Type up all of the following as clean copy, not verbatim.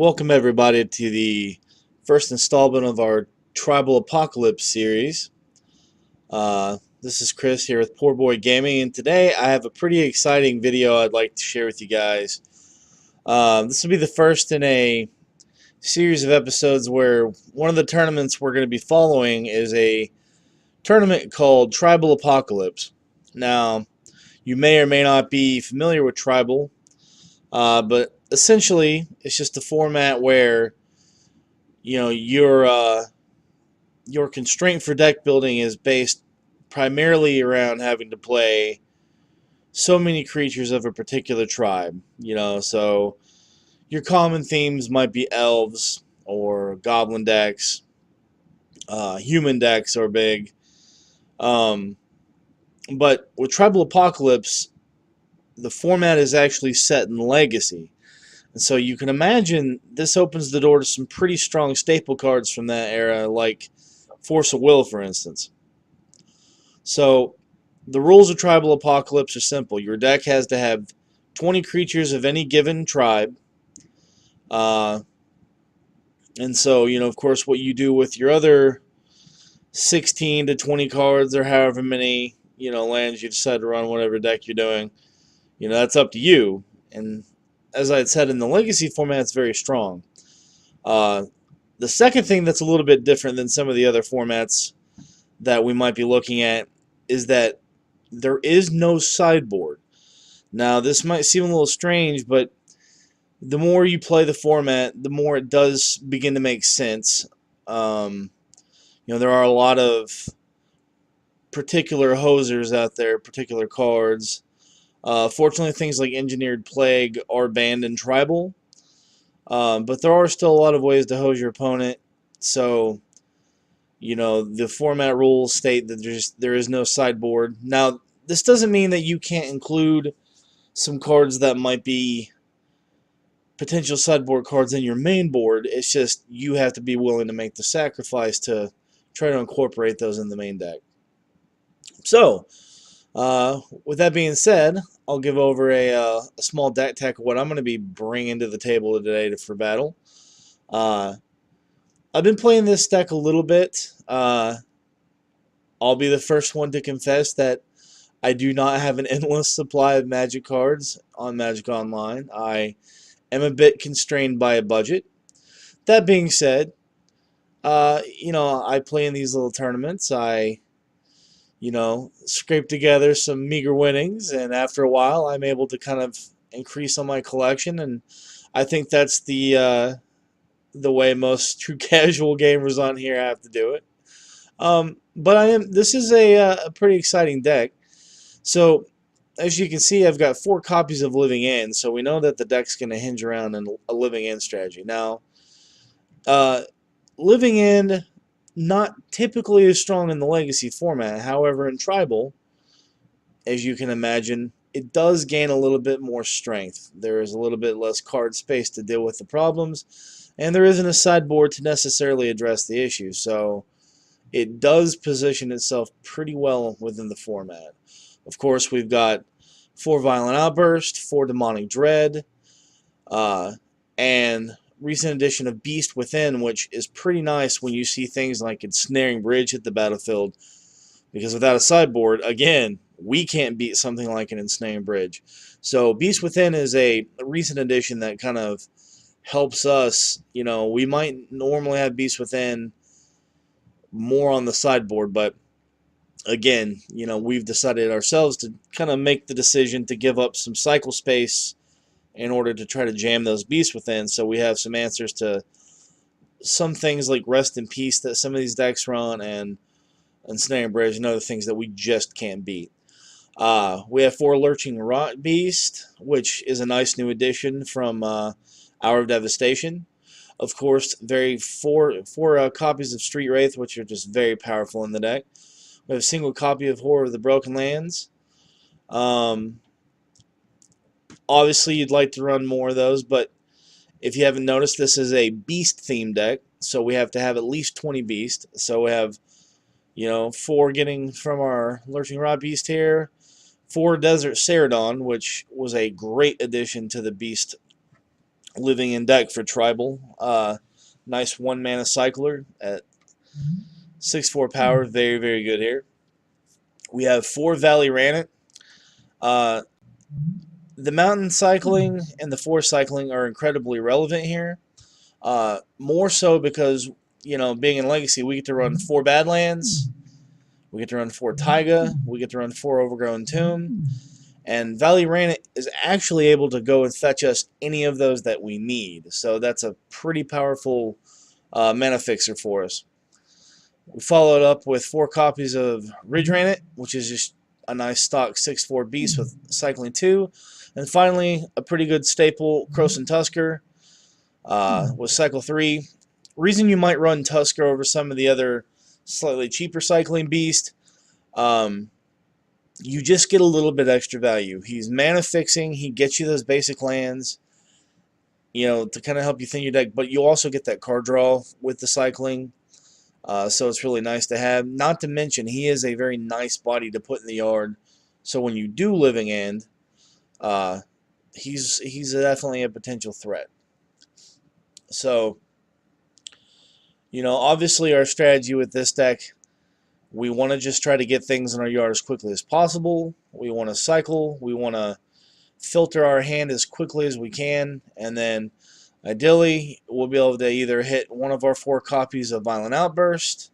Welcome everybody to the first installment of our Tribal Apocalypse series. This is Chris here with Poor Boy Gaming, and today I have a pretty exciting video I'd like to share with you guys. This will be the first in a series of episodes where one of the tournaments we're going to be following is a tournament called Tribal Apocalypse. Now, you may or may not be familiar with Tribal, but essentially it's just a format where your constraint for deck building is based primarily around having to play so many creatures of a particular tribe. So your common themes might be elves or goblin decks. Human decks are big. Um, but with Tribal Apocalypse, the format is actually set in Legacy. And so you can imagine this opens the door to some pretty strong staple cards from that era, like Force of Will, for instance. So the rules of Tribal Apocalypse are simple. Your deck has to have 20 creatures of any given tribe. And so, of course, what you do with your other 16 to 20 cards or however many, lands you decide to run, whatever deck you're doing, that's up to you. And as I had said, in the Legacy format, it's very strong. The second thing that's a little bit different than some of the other formats that we might be looking at is that there is no sideboard. Now, this might seem a little strange, but the more you play the format, the more it does begin to make sense. There are a lot of particular hosers out there, particular cards. Fortunately, things like Engineered Plague are banned in Tribal, but there are still a lot of ways to hose your opponent. So, the format rules state that there is no sideboard. Now, this doesn't mean that you can't include some cards that might be potential sideboard cards in your main board. It's just you have to be willing to make the sacrifice to try to incorporate those in the main deck. So, with that being said, I'll give over a small deck tech of what I'm going to be bringing to the table today for battle. I've been playing this deck a little bit. I'll be the first one to confess that I do not have an endless supply of Magic cards on Magic Online. I am a bit constrained by a budget. That being said, I play in these little tournaments. I scrape together some meager winnings, and after a while, I'm able to kind of increase on my collection, and I think that's the way most true casual gamers on here have to do it. But this is a pretty exciting deck. So, as you can see, I've got 4 copies of Living End, so we know that the deck's going to hinge around a Living End strategy. Now, Living End, not typically as strong in the Legacy format. However, in Tribal, as you can imagine, it does gain a little bit more strength. There is a little bit less card space to deal with the problems, and there isn't a sideboard to necessarily address the issue. So it does position itself pretty well within the format. Of course, we've got 4 Violent Outburst, 4 Demonic Dread, and recent addition of Beast Within, which is pretty nice when you see things like Ensnaring Bridge hit the battlefield, because without a sideboard, again, we can't beat something like an Ensnaring Bridge. So Beast Within is a recent addition that kind of helps us. We might normally have Beast Within more on the sideboard, but again, we've decided ourselves to kind of make the decision to give up some cycle space in order to try to jam those Beasts Within, so we have some answers to some things like Rest in Peace that some of these decks run, and Ensnaring Bridge and other things that we just can't beat. We have 4 Lurching Rot Beast, which is a nice new addition from Hour of Devastation. Of course, four copies of Street Wraith, which are just very powerful in the deck. We have a single copy of Horror of the Broken Lands. Obviously, you'd like to run more of those, but if you haven't noticed, this is a beast-themed deck, so we have to have at least 20 beasts. So we have, 4 getting from our Lurching Rot Beast here, 4 Desert Ceradon, which was a great addition to the beast living in deck for tribal. Nice 1 mana cycler at 6/4 power. Very, very good here. We have 4 Valley Ranit. Uh, the mountain cycling and the forest cycling are incredibly relevant here. More so because, being in Legacy, we get to run 4 Badlands, we get to run 4 Taiga, we get to run 4 Overgrown Tomb, and Valley Ranit is actually able to go and fetch us any of those that we need. So that's a pretty powerful mana fixer for us. We followed up with 4 copies of Ridge Ranit, which is just a nice stock 6/4 beast with cycling 2. And finally, a pretty good staple, Krosan Tusker, with cycle 3. Reason you might run Tusker over some of the other slightly cheaper cycling beast, you just get a little bit extra value. He's mana fixing, he gets you those basic lands, to kind of help you thin your deck, but you also get that card draw with the cycling. So it's really nice to have. Not to mention, he is a very nice body to put in the yard. So when you do Living End, he's definitely a potential threat. So, obviously our strategy with this deck, we want to just try to get things in our yard as quickly as possible. We want to cycle. We want to filter our hand as quickly as we can. And then, ideally, we'll be able to either hit one of our 4 copies of Violent Outburst,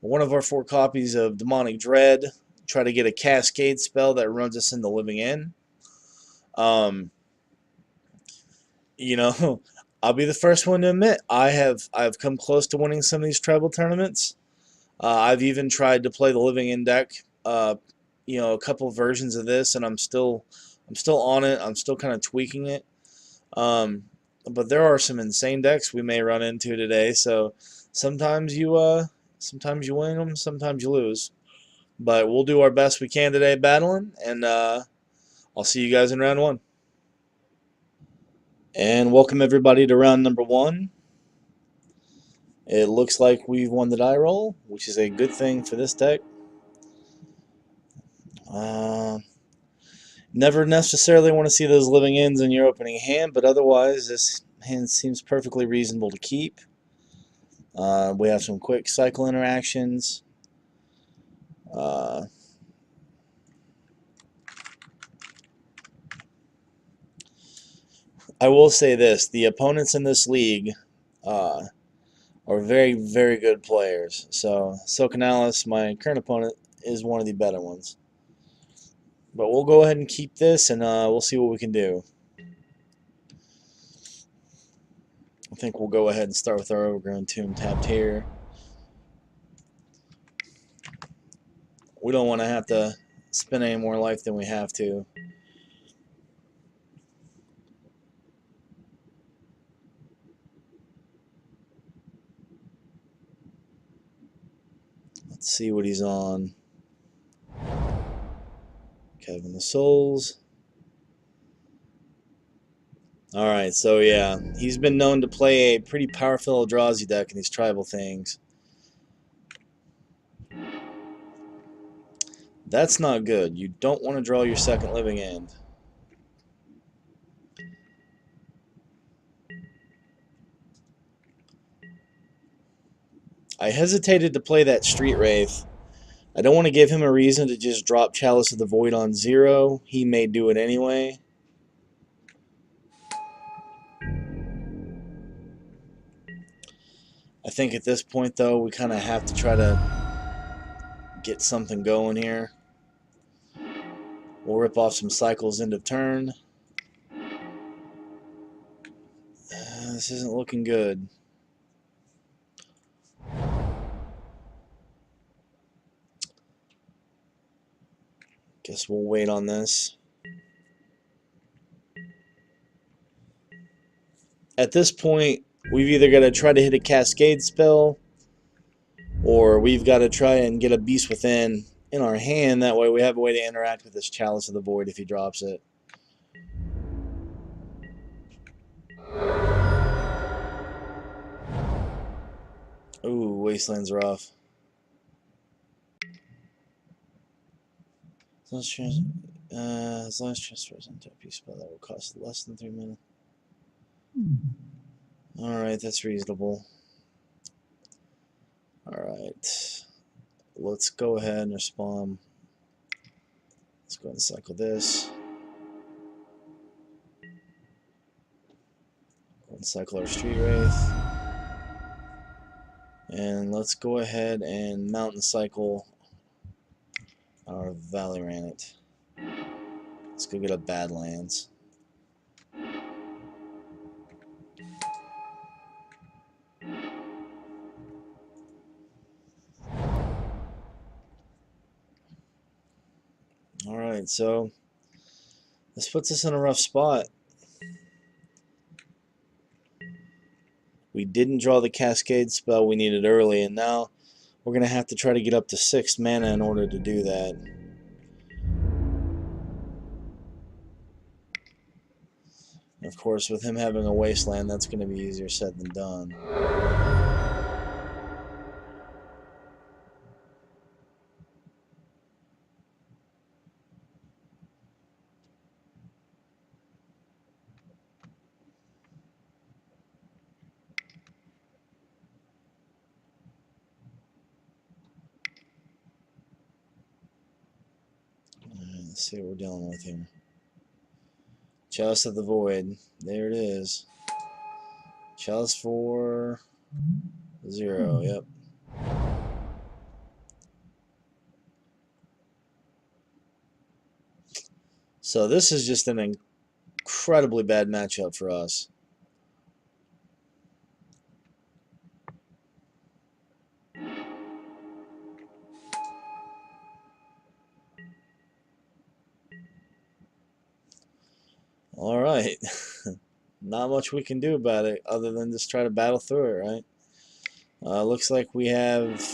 or one of our 4 copies of Demonic Dread, try to get a Cascade spell that runs us into Living End. I'll be the first one to admit I've come close to winning some of these tribal tournaments. I've even tried to play the Living End deck, a couple versions of this, and I'm still on it. I'm still kind of tweaking it. But there are some insane decks we may run into today. So sometimes you win them, sometimes you lose. But we'll do our best we can today battling, and I'll see you guys in round 1. And welcome everybody to round number 1. It looks like we've won the die roll, which is a good thing for this deck. Never necessarily want to see those Living Ends in your opening hand, but otherwise this hand seems perfectly reasonable to keep. We have some quick cycle interactions. I will say this, the opponents in this league are very, very good players. So Silcanalis, my current opponent, is one of the better ones. But we'll go ahead and keep this, and we'll see what we can do. I think we'll go ahead and start with our Overgrown Tomb tapped here. We don't want to have to spend any more life than we have to. Let's see what he's on. Kevin the Souls. Alright, so yeah, he's been known to play a pretty powerful Eldrazi deck in these tribal things. That's not good. You don't want to draw your second Living End. I hesitated to play that Street Wraith. I don't want to give him a reason to just drop Chalice of the Void on 0. He may do it anyway. I think at this point, though, we kind of have to try to get something going here. We'll rip off some cycles end of turn. This isn't looking good. Guess we'll wait on this. At this point, we've either got to try to hit a Cascade spell, or we've got to try and get a Beast Within in our hand. That way we have a way to interact with this Chalice of the Void if he drops it. Ooh, Wasteland's rough. As long as transfers into a peace spell that will cost less than 3 mana. Alright, that's reasonable. Alright. Let's go ahead and respond. Let's go ahead and cycle this. Go and cycle our Street Wraith. And let's go ahead and mountain cycle our Valley Ranet. Let's go get a Badlands. Alright, so this puts us in a rough spot. We didn't draw the Cascade spell we needed early, and now we're going to have to try to get up to 6 mana in order to do that. And of course, with him having a Wasteland, that's going to be easier said than done. Let's see what we're dealing with here. Chalice of the Void. There it is. Chalice for 0. Yep. So this is just an incredibly bad matchup for us. All right. Not much we can do about it other than just try to battle through it, right? Looks like we have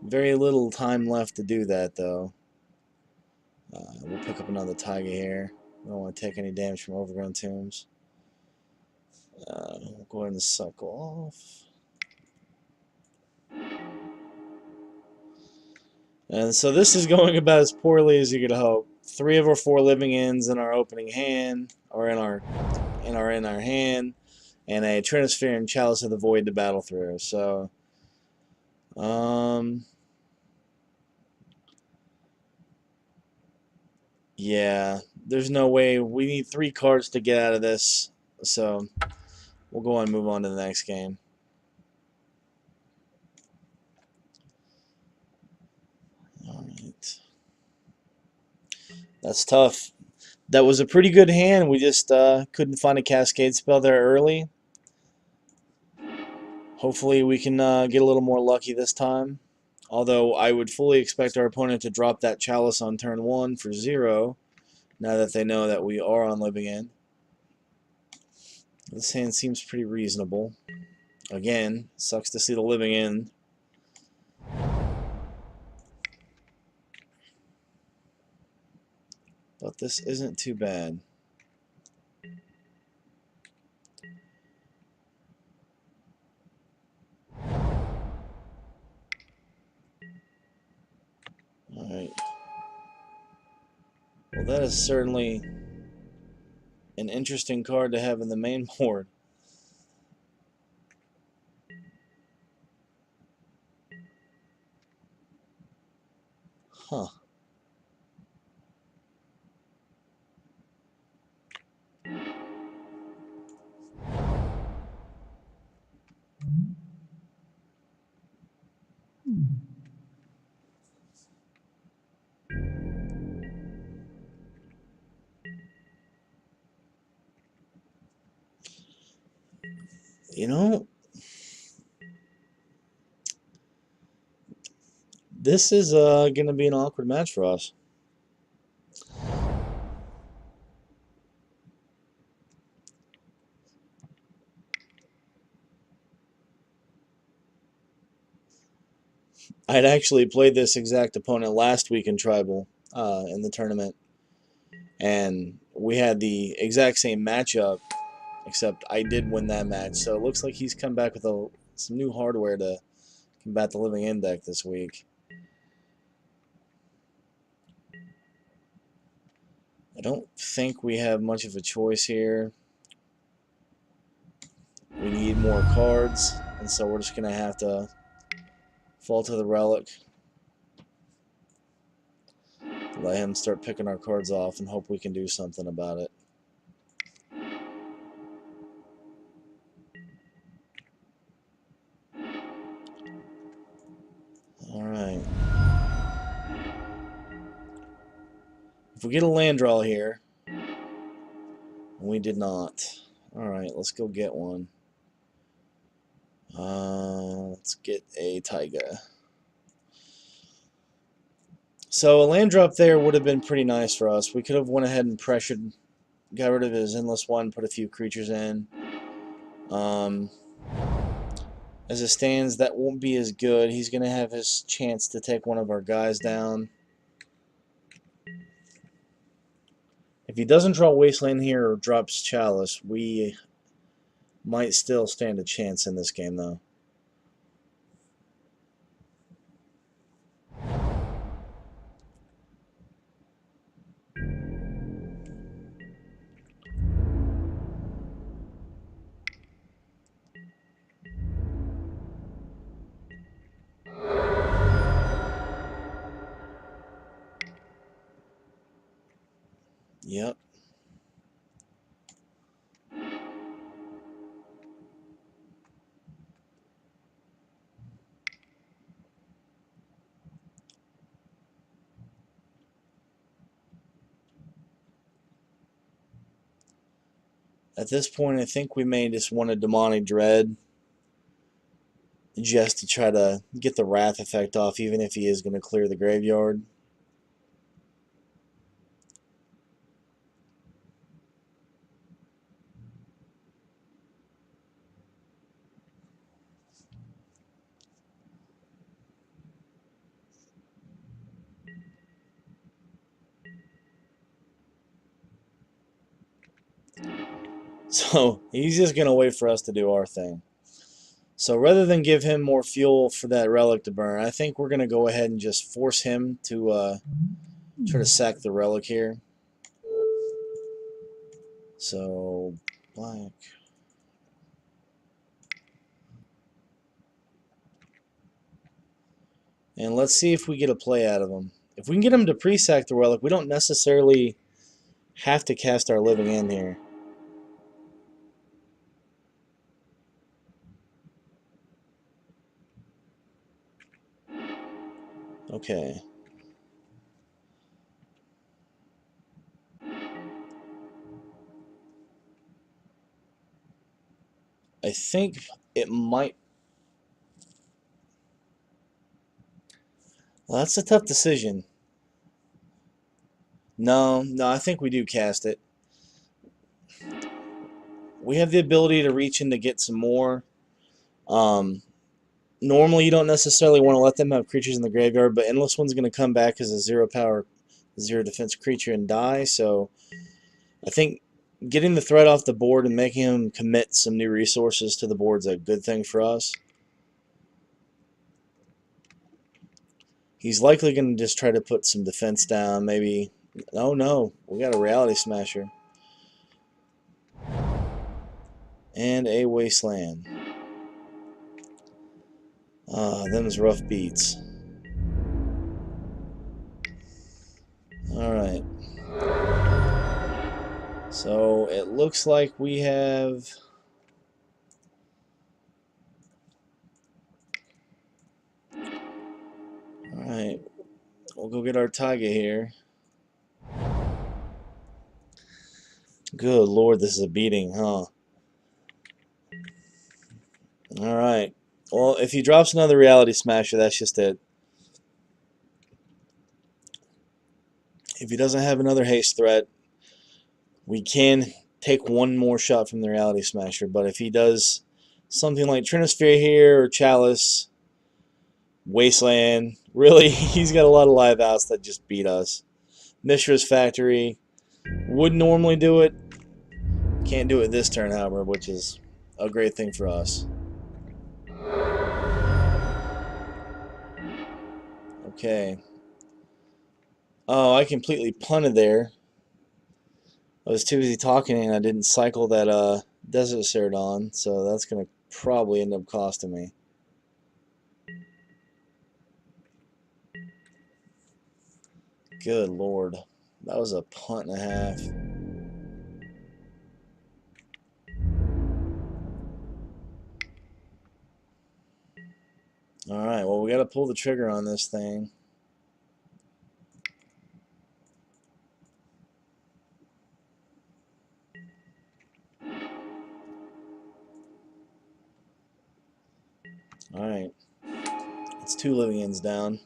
very little time left to do that, though. We'll pick up another Taiga here. We don't want to take any damage from Overgrown Tombs. We'll go ahead and cycle off. And so this is going about as poorly as you could hope. 3 of our 4 living ends in our opening hand, or in our hand, and a Trinisphere and Chalice of the Void to battle through. So, yeah, there's no way. We need 3 cards to get out of this. So, we'll go and move on to the next game. Alright. That's tough. That was a pretty good hand. We just couldn't find a Cascade spell there early. Hopefully we can get a little more lucky this time. Although I would fully expect our opponent to drop that Chalice on turn 1 for 0, now that they know that we are on Living End. This hand seems pretty reasonable. Again, sucks to see the Living End. But this isn't too bad. Alright. Well, that is certainly an interesting card to have in the main board. Huh. You know, this is going to be an awkward match for us. I'd actually played this exact opponent last week in Tribal in the tournament, and we had the exact same matchup, except I did win that match. So it looks like he's come back with some new hardware to combat the Living End deck this week. I don't think we have much of a choice here. We need more cards, and so we're just going to have to fall to the relic. Let him start picking our cards off and hope we can do something about it. Alright. If we get a land draw here, and we did not. Alright, let's go get one. Let's get a Taiga. So a land drop there would have been pretty nice for us. We could have went ahead and pressured, got rid of his Endless One, put a few creatures in. As it stands, that won't be as good. He's going to have his chance to take one of our guys down. If he doesn't draw Wasteland here or drops Chalice, we might still stand a chance in this game, though. Yep. At this point, I think we may just want a Demonic Dread just to try to get the Wrath effect off, even if he is going to clear the graveyard. So he's just going to wait for us to do our thing. So rather than give him more fuel for that relic to burn, I think we're going to go ahead and just force him to try to sack the relic here. So, black. And let's see if we get a play out of him. If we can get him to pre-sack the relic, we don't necessarily have to cast our Living End here. Okay. I think it might... Well, that's a tough decision. No, I think we do cast it. We have the ability to reach in to get some more. Normally, you don't necessarily want to let them have creatures in the graveyard, but Endless One's going to come back as a 0 power, 0 defense creature and die, so I think getting the threat off the board and making him commit some new resources to the board is a good thing for us. He's likely going to just try to put some defense down, maybe. Oh no, we got a Reality Smasher. And a Wasteland. Them's rough beats. Alright. So it looks like we have... Alright. We'll go get our Taiga here. Good lord, this is a beating, huh? Alright. Well, if he drops another Reality Smasher, that's just it. If he doesn't have another haste threat, we can take one more shot from the Reality Smasher. But if he does something like Trinisphere here or Chalice, Wasteland, really, he's got a lot of live outs that just beat us. Mishra's Factory would normally do it. Can't do it this turn, however, which is a great thing for us. Okay. Oh, I completely punted there. I was too busy talking and I didn't cycle that Desert Ceradon, so that's going to probably end up costing me. Good Lord. That was a punt and a half. Alright, well, we got to pull the trigger on this thing. Alright. It's 2 living ends down.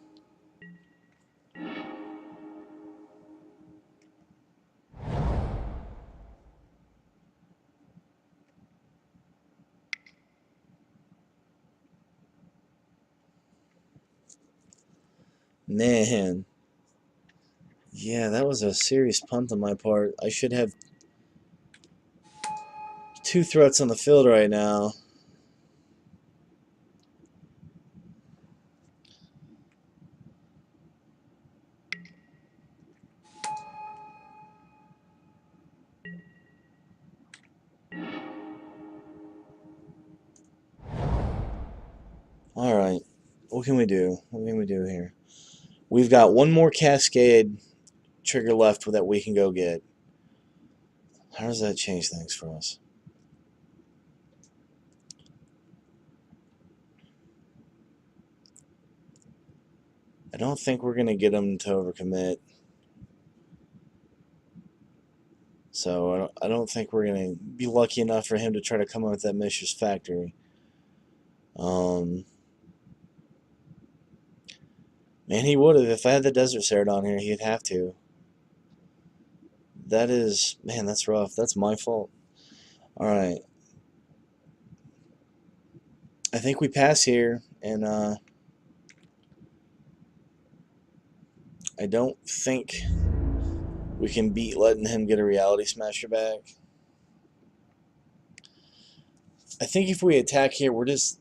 Man. Yeah, that was a serious punt on my part. I should have 2 threats on the field right now. Alright. What can we do? What can we do here? We've got one more Cascade trigger left that we can go get. How does that change things for us? I don't think we're going to get him to overcommit. So I don't think we're going to be lucky enough for him to try to come up with that Mishra's Factory. Man, he would have. If I had the Desert Ceradon here, he'd have to. That is... Man, that's rough. That's my fault. Alright. I think we pass here, and I don't think we can beat letting him get a Reality Smasher back. I think if we attack here, we're just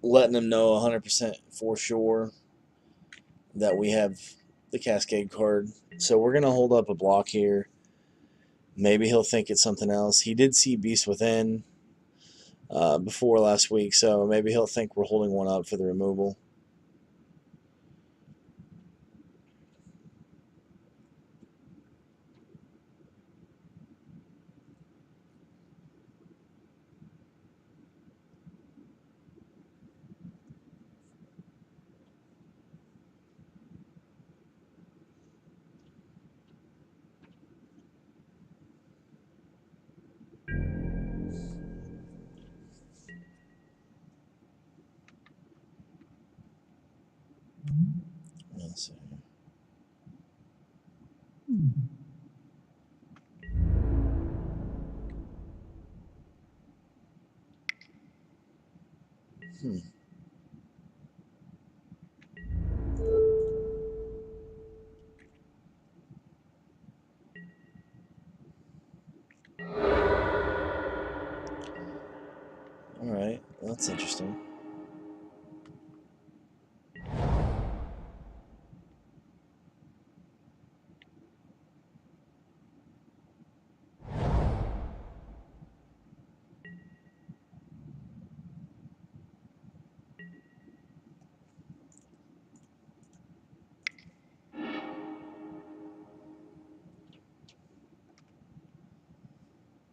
letting him know 100% for sure that we have the Cascade card. So we're going to hold up a block here. Maybe he'll think it's something else. He did see Beast Within before last week, so maybe he'll think we're holding one up for the removal. Let's see. Alright, well, that's interesting.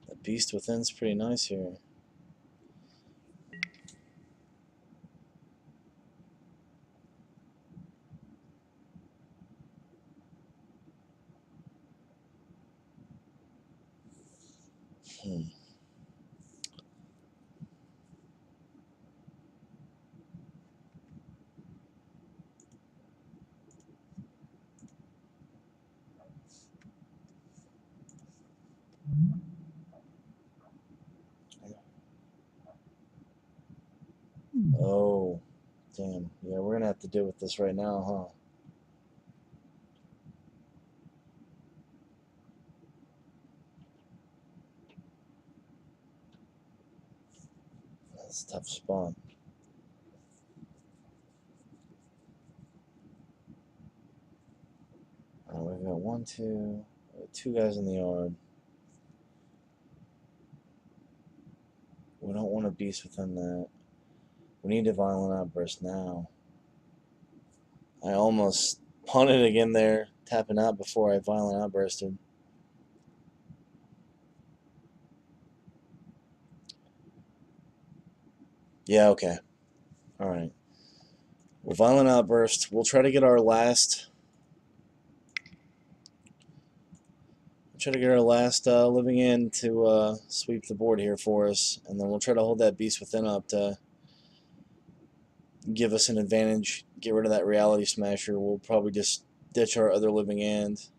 That Beast Within's pretty nice here. Oh, damn. Yeah, we're going to have to deal with this right now, huh? That's a tough spot. Alright, we've got 1, 2... 2 guys in the yard. beast within that. We need a violent outburst now. I almost punted again there, tapping out before I violent outbursted. Yeah, okay. Alright. Well, violent outburst. We'll try to get our last... living end to sweep the board here for us, and then we'll try to hold that beast within up to give us an advantage, get rid of that reality smasher. We'll probably just ditch our other living end.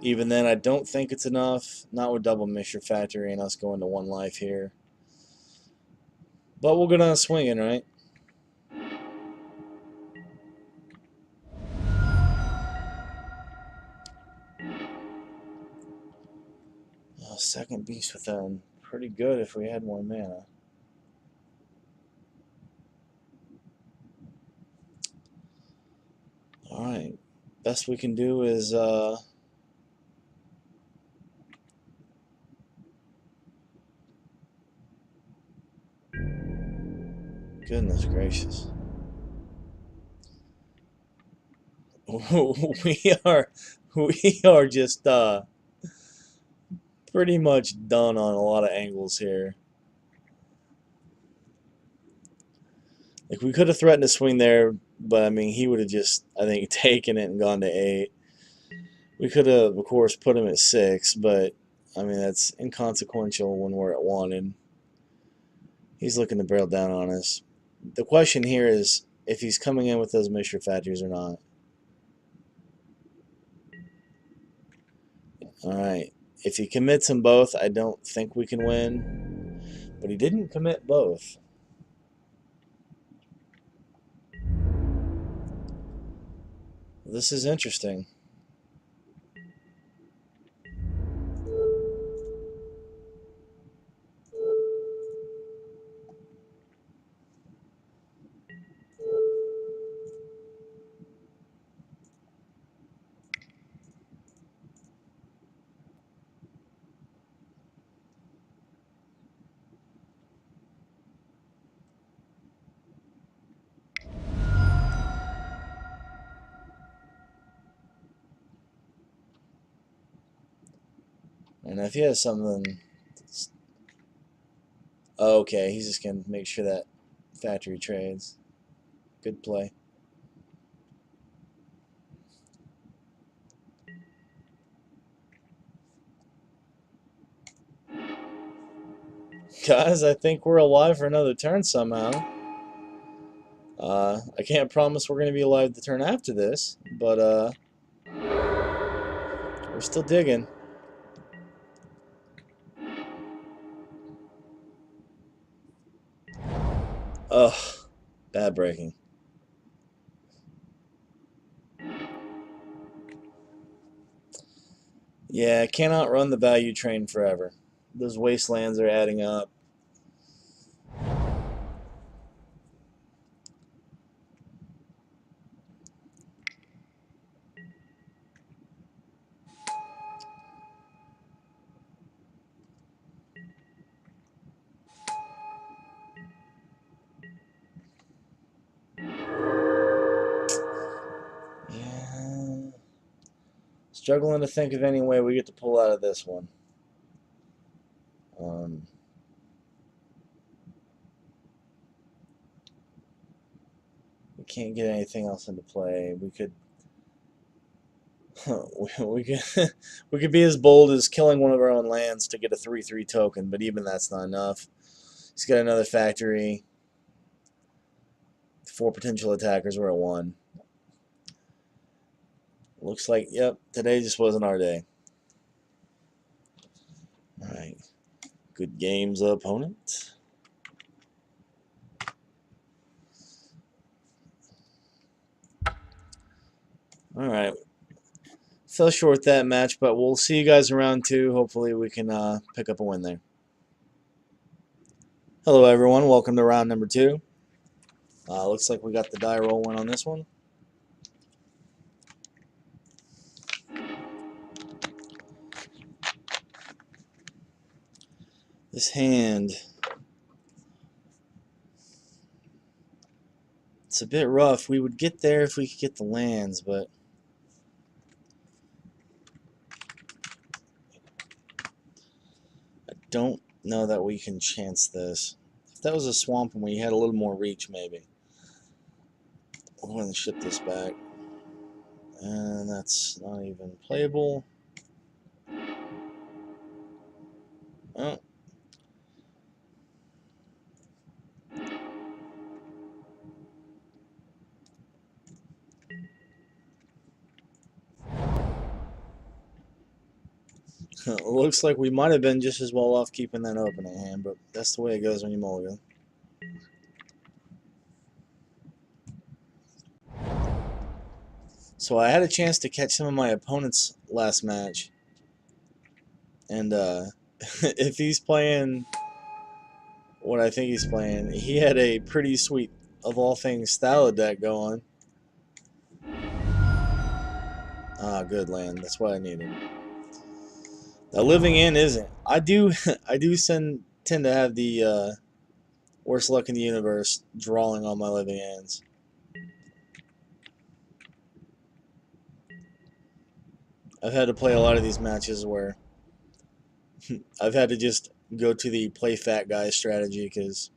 Even then, I don't think it's enough. Not with double Mixture Factory and us going to 1 life here. But we'll go down swinging, right? Oh, second beast within. Pretty good if we had more mana. Alright. Best we can do is... Goodness gracious. we are just pretty much done on a lot of angles here. Like, we could have threatened to swing there, but I mean, he would have just, I think, taken it and gone to 8. We could have, of course, put him at 6, but I mean, that's inconsequential when we're at 1, and he's looking to barrel down on us. The question here is if he's coming in with those Mixture Factories or not. Alright. If he commits them both, I don't think we can win. But he didn't commit both. This is interesting. And if he has something... Oh, okay, he's just going to make sure that factory trades. Good play. Guys, I think we're alive for another turn somehow. I can't promise we're going to be alive the turn after this, but we're still digging. Ugh, bad breaking. Yeah, I cannot run the value train forever. Those wastelands are adding up. Yeah. Struggling to think of any way we get to pull out of this one. We can't get anything else into play. We could we could be as bold as killing one of our own lands to get a 3/3 token, but even that's not enough. He's got another factory. 4 potential attackers. We're at 1. Looks like, yep, today just wasn't our day. Alright. Good games, opponent. Alright. Fell short that match, but we'll see you guys in round 2. Hopefully we can pick up a win there. Hello everyone, welcome to round number 2. Looks like we got the die roll win on this one. This hand, it's a bit rough. We would get there if we could get the lands, but I don't know that we can chance this. If that was a swamp and we had a little more reach, maybe. We're going to ship this back. And that's not even playable. Oh. Looks like we might have been just as well off keeping that open at hand, but that's the way it goes when you mulligan. So I had a chance to catch some of my opponent's last match, and if he's playing what I think he's playing, he had a pretty sweet, of all things, style of deck going. Ah, good land. That's what I needed. The living in isn't. I do tend to have the worst luck in the universe drawing on my living ends. I've had to play a lot of these matches where I've had to just go to the play fat guy strategy because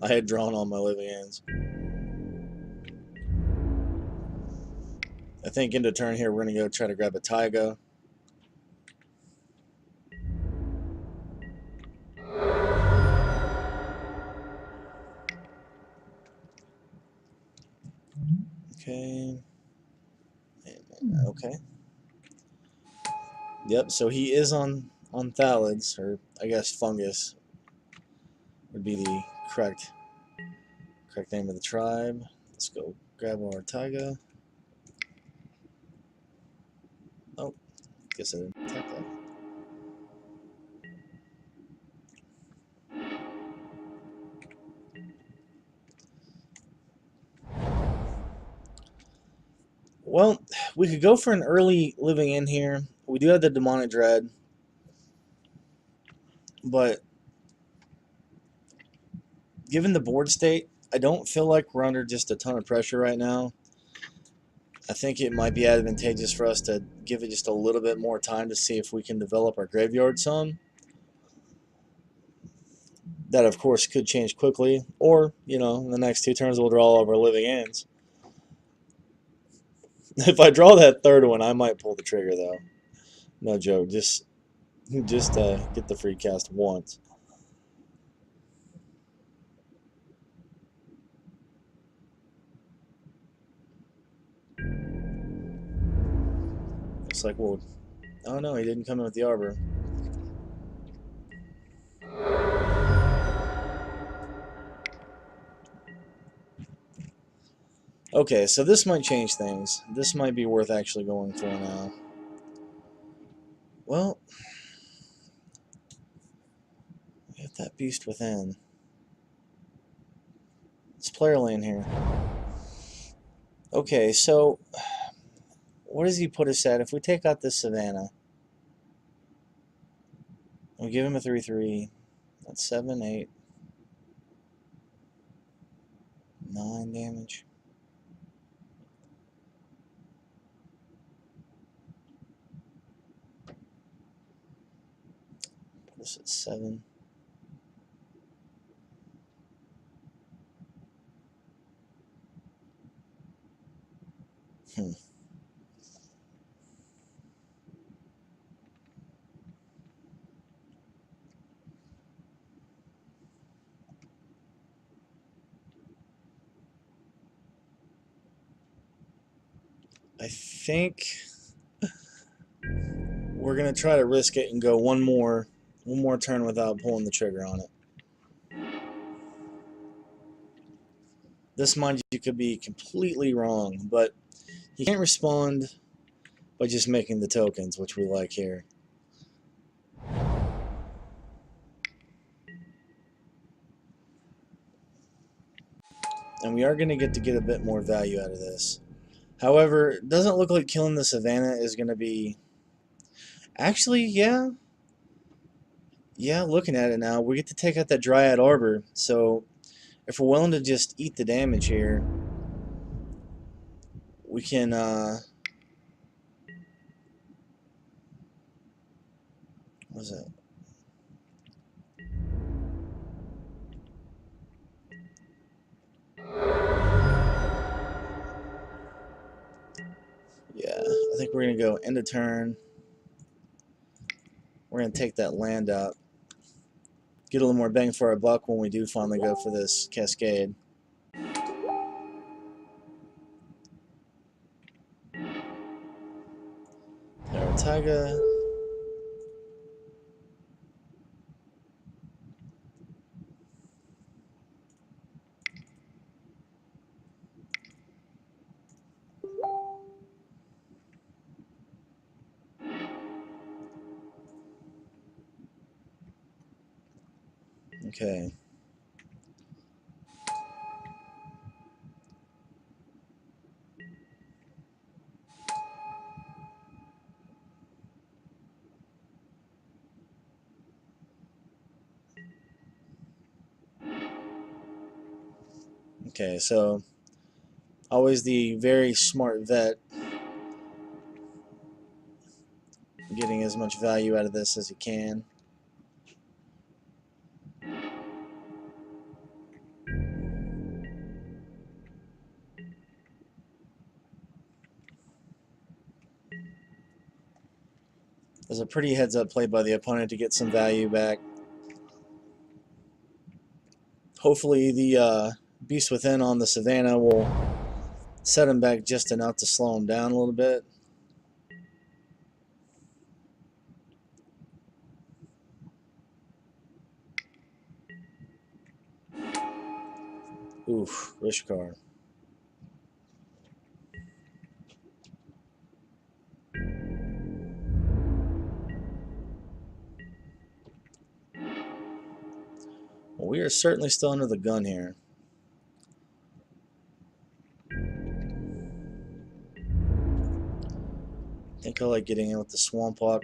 I had drawn on my living ends. I think into turn here we're going to go try to grab a Taiga. Okay. Okay. Yep, so he is on Thalids, or I guess Fungus would be the correct name of the tribe. Let's go grab our Taiga. Oh, guess I didn't tap that. Well, we could go for an early living in here. We do have the Demonic Dread, but given the board state, I don't feel like we're under just a ton of pressure right now. I think it might be advantageous for us to give it just a little bit more time to see if we can develop our graveyard some. That, of course, could change quickly, or, you know, in the next 2 turns we'll draw all of our living ends. If I draw that third one, I might pull the trigger, though. No joke. Just get the free cast once. Looks like we'll... Oh, no, he didn't come in with the Arbor. Okay, so this might change things. This might be worth actually going for now. Well, we have that Beast Within. It's player lane here. Okay, so what does he put us at? If we take out this Savannah, we give him a 3/3. That's 7, 8, 9 damage. Put us at 7. I think we're gonna try to risk it and go one more turn without pulling the trigger on it. This, mind you, could be completely wrong, but he can't respond by just making the tokens, which we like here. And we are going to get a bit more value out of this. However, it doesn't look like killing the Savannah is going to be... Actually, yeah. Yeah, looking at it now, we get to take out that Dryad Arbor. So if we're willing to just eat the damage here, we can. What was that? Yeah, I think we're gonna go end of turn. We're gonna take that land out. Get a little more bang for our buck when we do finally go for this Cascade. Taiga. Okay. Okay, so always the very smart vet getting as much value out of this as he can. There's a pretty heads up play by the opponent to get some value back. Hopefully the Beast Within on the Savannah will set him back just enough to slow him down a little bit. Oof, Rishkar. Well, we are certainly still under the gun here. I think I like getting in with the Swamp Walk.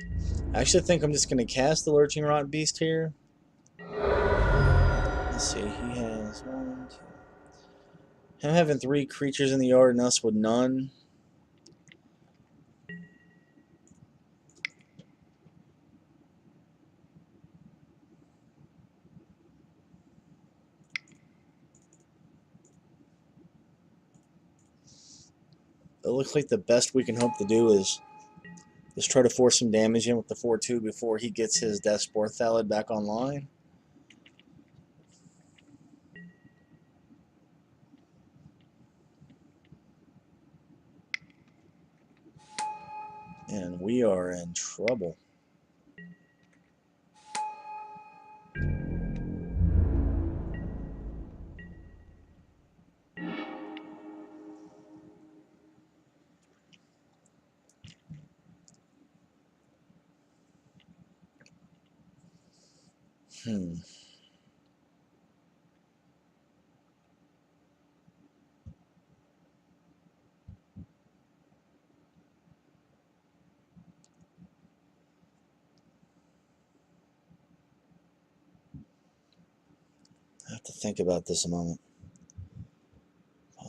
I actually think I'm just going to cast the Lurching Rot Beast here. Let's see, he has 1, 2. Him having 3 creatures in the yard and us with none. It looks like the best we can hope to do is just try to force some damage in with the 4-2 before he gets his Death Spore Thallid back online. And we are in trouble. I have to think about this a moment. 5.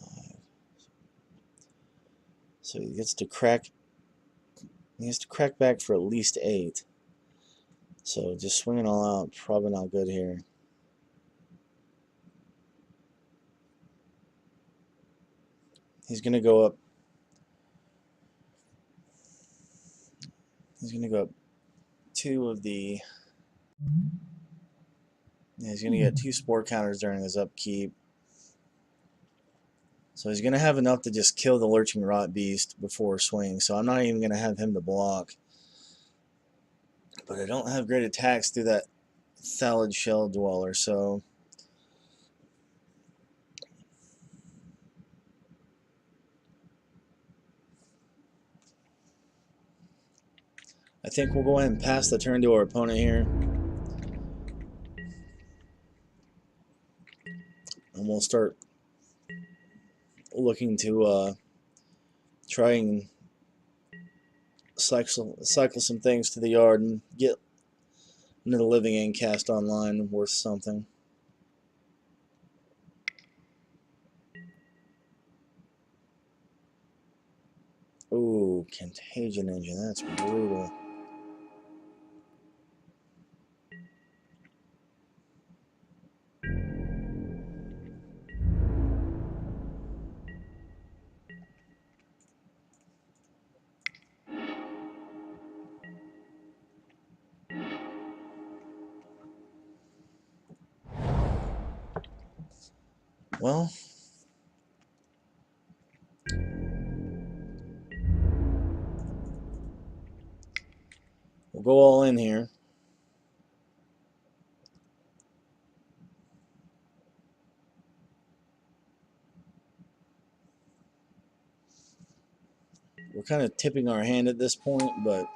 So he gets to crack. He has to crack back for at least 8. So just swinging all out, probably not good here. He's going to go up. He's going to go up 2 of the. Yeah, he's going to get 2 Spore counters during his upkeep. So he's going to have enough to just kill the Lurching Rot Beast before swing. So I'm not even going to have him to block. But I don't have great attacks through that Thallid Shell Dweller, so I think we'll go ahead and pass the turn to our opponent here. And we'll start looking to try and cycle some things to the yard and get Another Living End cast online worth something. Ooh, Contagion Engine. That's brutal. Well, we'll go all in here. We're kind of tipping our hand at this point, but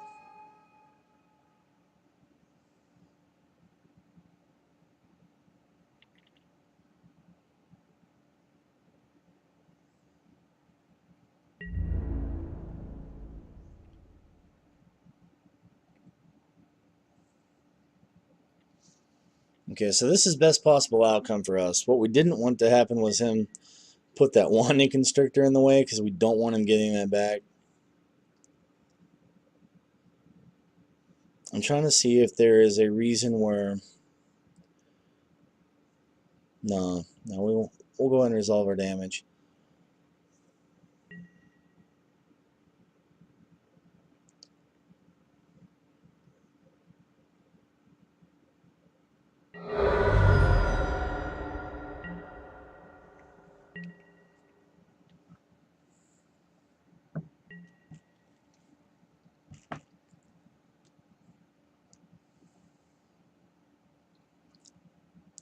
okay, so this is best possible outcome for us. What we didn't want to happen was him put that Wanding Constrictor in the way, because we don't want him getting that back. I'm trying to see if there is a reason where... No, we'll go ahead and resolve our damage.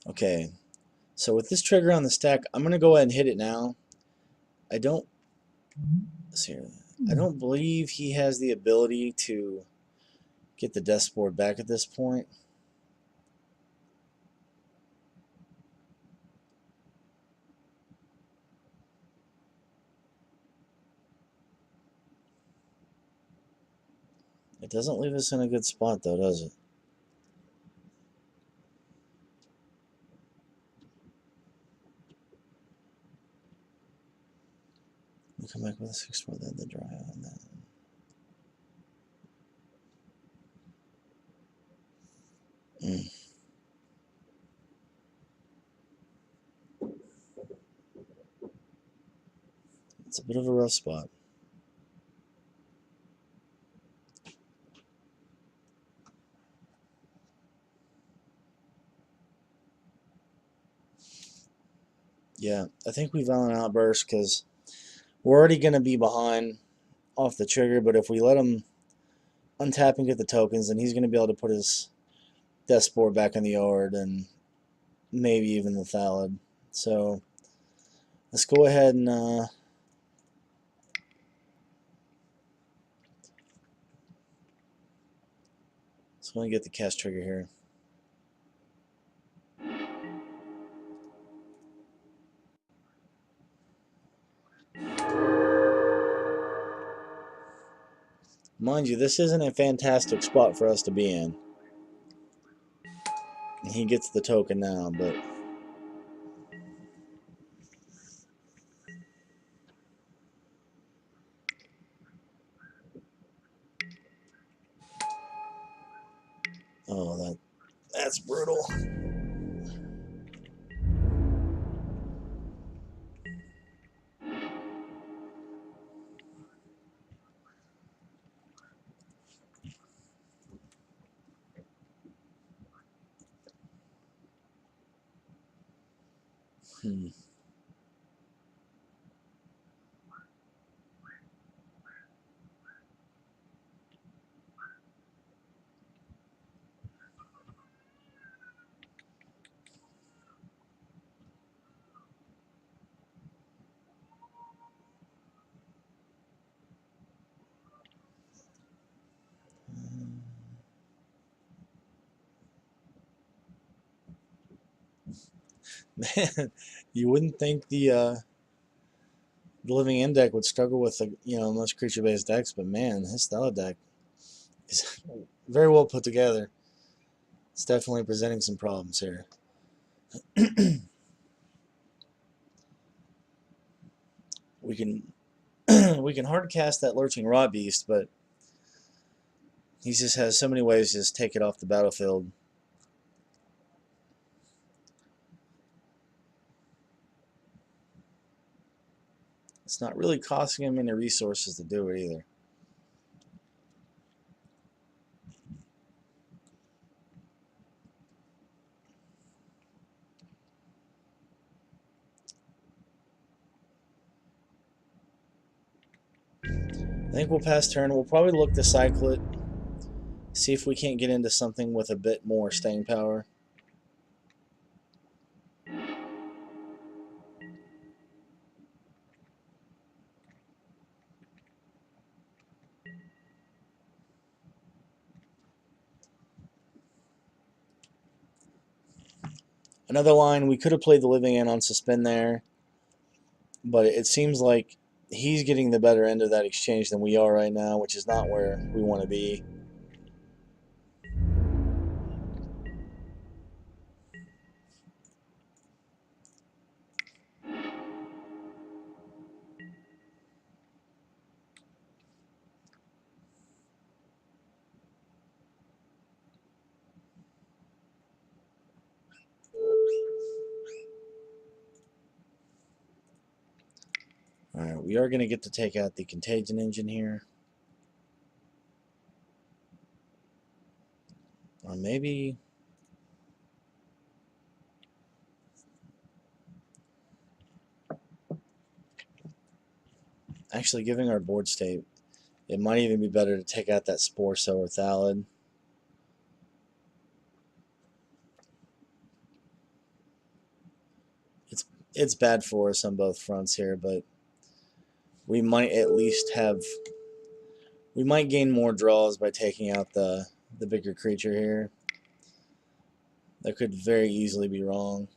Okay, so with this trigger on the stack, I'm going to go ahead and hit it now. I don't believe he has the ability to get the Death Spore back at this point. It doesn't leave us in a good spot, though, does it? We'll come back with a 6-4, then the dry on that. It's a bit of a rough spot. Yeah, I think we Violent Outburst because we're already going to be behind off the trigger, but if we let him untap and get the tokens, then he's going to be able to put his Death Spore back in the yard and maybe even the Thallid. So let's go ahead and let's go and get the cast trigger here. Mind you, this isn't a fantastic spot for us to be in. He gets the token now, but oh, that's brutal. Man, you wouldn't think the Living End deck would struggle with most creature-based decks, but man, his Thallid deck is very well put together. It's definitely presenting some problems here. We can we can hard cast that Lurching Rot Beast, but he just has so many ways to just take it off the battlefield. It's not really costing him any resources to do it either. I think we'll pass turn. We'll probably look to cycle it. See if we can't get into something with a bit more staying power. Another line, we could have played the Living End on suspend there, but it seems like he's getting the better end of that exchange than we are right now, which is not where we want to be. Alright, we are going to get to take out the Contagion Engine here. Or maybe... Actually, giving our board state, it might even be better to take out that Spore Sower Thallid. It's bad for us on both fronts here, but we might at least have... We might gain more draws by taking out the bigger creature here. That could very easily be wrong.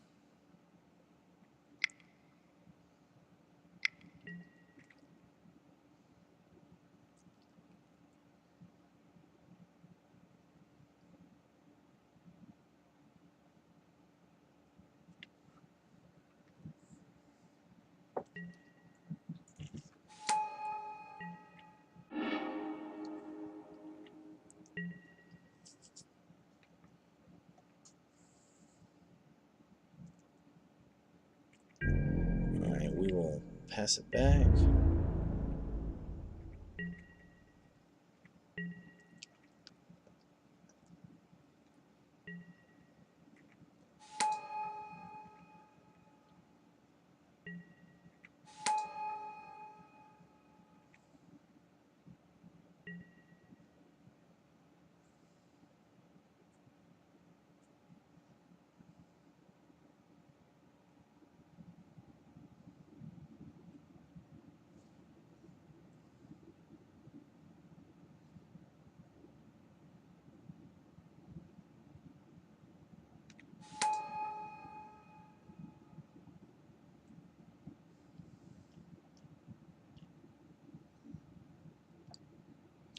Alright, we will pass it back.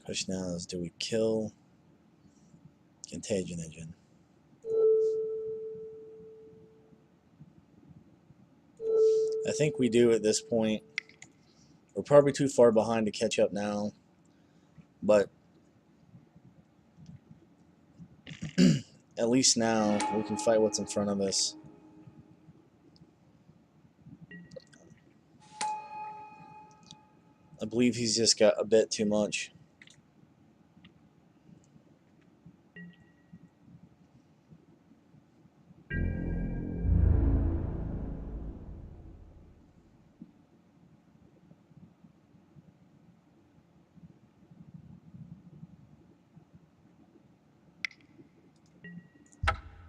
Question now is, do we kill Contagion Engine? I think we do at this point. We're probably too far behind to catch up now, but at least now we can fight what's in front of us. I believe he's just got a bit too much.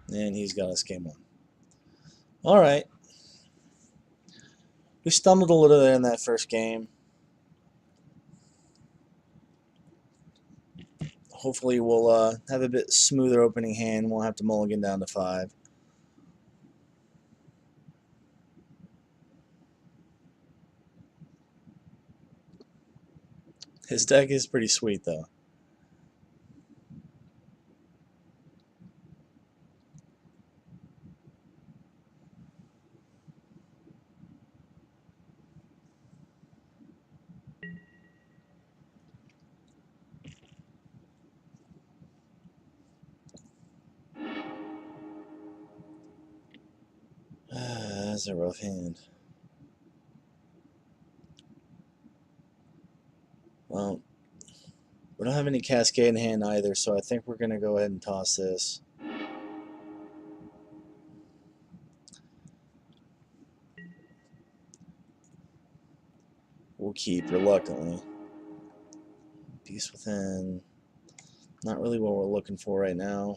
And he's got us game one. Alright. We stumbled a little there in that first game. Hopefully we'll have a bit smoother opening hand. We'll have to mulligan down to 5. His deck is pretty sweet, though. That's a rough hand. Well, we don't have any Cascade in hand either, so I think we're going to go ahead and toss this. We'll keep, reluctantly. Beast Within. Not really what we're looking for right now.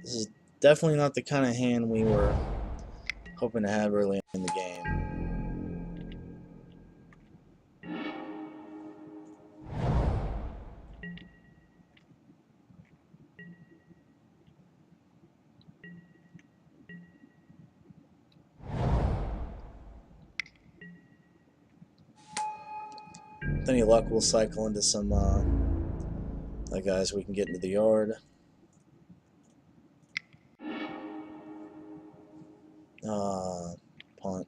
This is definitely not the kind of hand we were hoping to have early in the game. With any luck, we'll cycle into some guys we can get into the yard. Punt.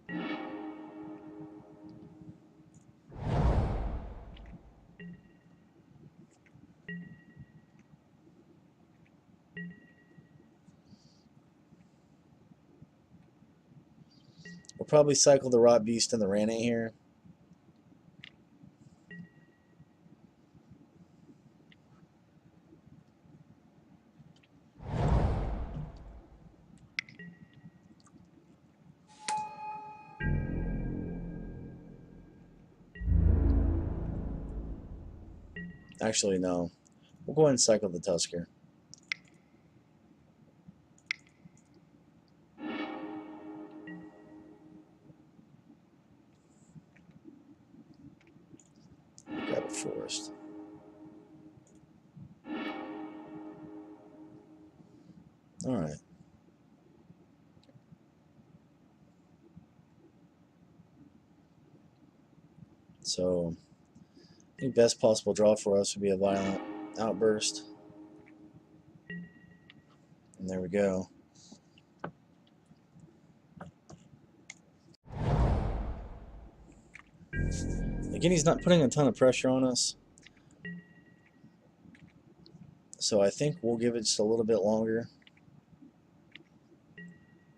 We'll probably cycle the Rot Beast and the Ranate here. Actually, no. We'll go ahead and cycle the Tusker. Grab a Forest. All right. So, I think best possible draw for us would be a Violent Outburst. And there we go. Again, he's not putting a ton of pressure on us. So I think we'll give it just a little bit longer.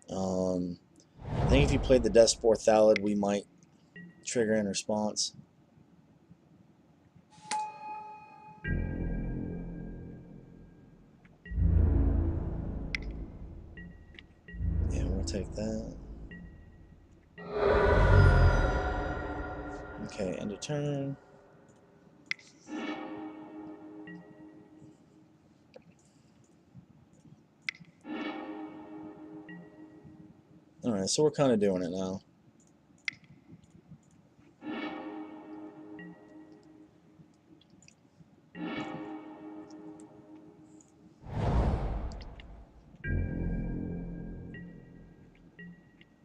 I think if you played the Deathspore Thallid, we might trigger in response. Yeah, we'll take that. Okay, end of turn. Alright, so we're kind of doing it now.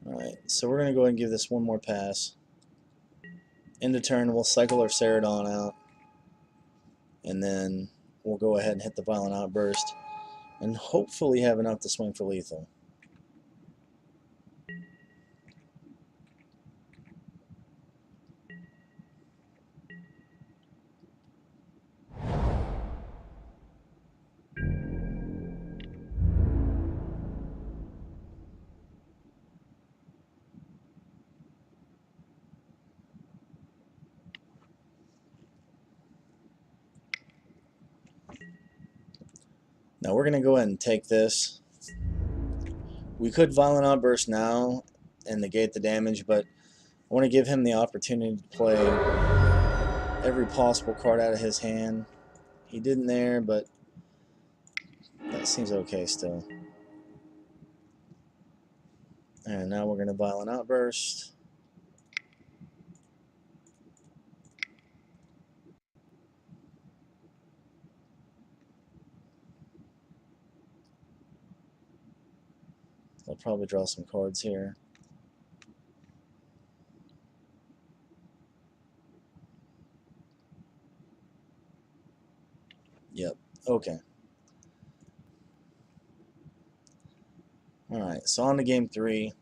Alright, so we're going to go ahead and give this one more pass. End of turn, we'll cycle our Celadon out. And then we'll go ahead and hit the Violent Outburst. And hopefully have enough to swing for lethal. Now we're going to go ahead and take this. We could Violent Outburst now and negate the damage, but I want to give him the opportunity to play every possible card out of his hand. He didn't there, but that seems okay still. And now we're going to Violent Outburst. I'll probably draw some cards here. Yep, okay. Alright, so on to game 3.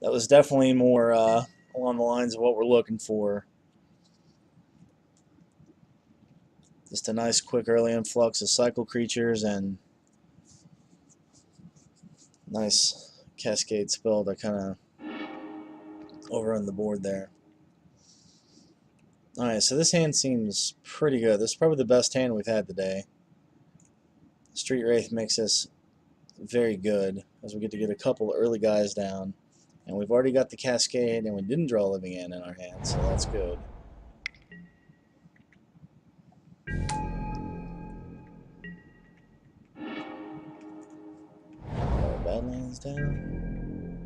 That was definitely more along the lines of what we're looking for. Just a nice quick early influx of cycle creatures and nice cascade spell to kind of overrun the board there. Alright, so this hand seems pretty good. This is probably the best hand we've had today. Street Wraith makes us very good as we get a couple early guys down. And we've already got the Cascade, and we didn't draw Living End in our hand, so that's good. Badlands down.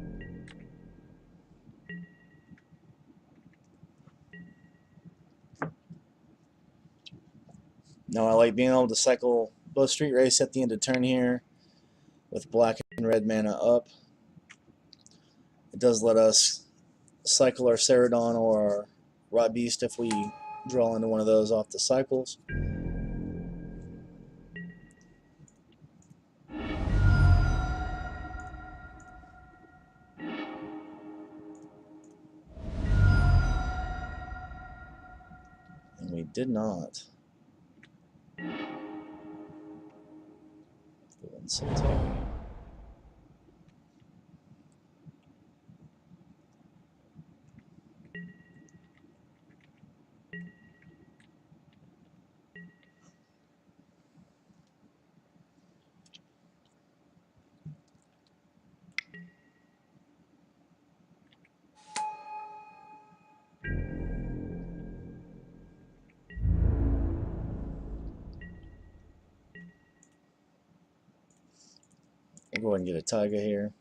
Now I like being able to cycle both Street Wraiths at the end of turn here with black and red mana up. It does let us cycle our Ceradon or our Rot Beast if we draw into one of those off the cycles. And we did not. Cemetery. We'll go ahead and get a Taiga here.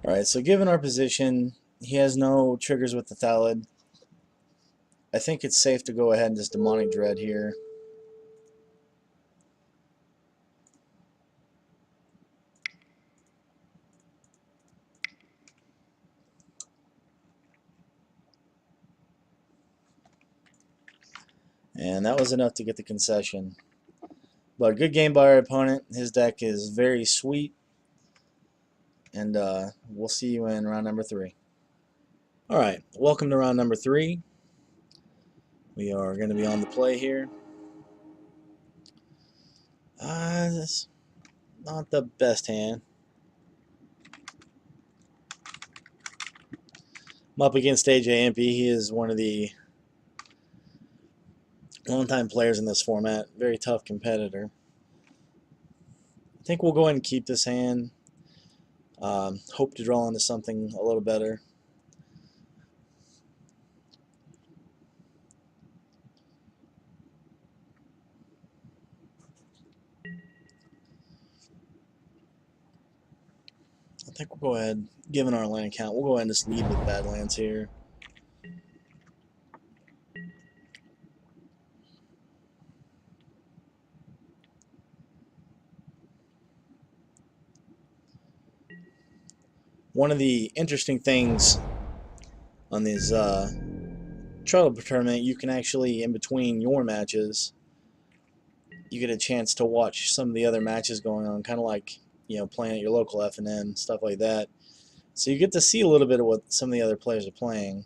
Alright, so given our position, he has no triggers with the Thallid. I think it's safe to go ahead and just Demonic Dread here. And that was enough to get the concession. But a good game by our opponent. His deck is very sweet. And we'll see you in round number 3. Alright, welcome to round number 3. We are going to be on the play here. That's not the best hand. I'm up against AJ Impey. He is one of the longtime players in this format. Very tough competitor. I think we'll go ahead and keep this hand. Hope to draw into something a little better. I think we'll go ahead, given our land count, we'll go ahead and just lead with Badlands here. One of the interesting things on these Trial Tournament, you can actually, in between your matches, you get a chance to watch some of the other matches going on, kind of like, you know, playing at your local F&M, stuff like that. So you get to see a little bit of what some of the other players are playing.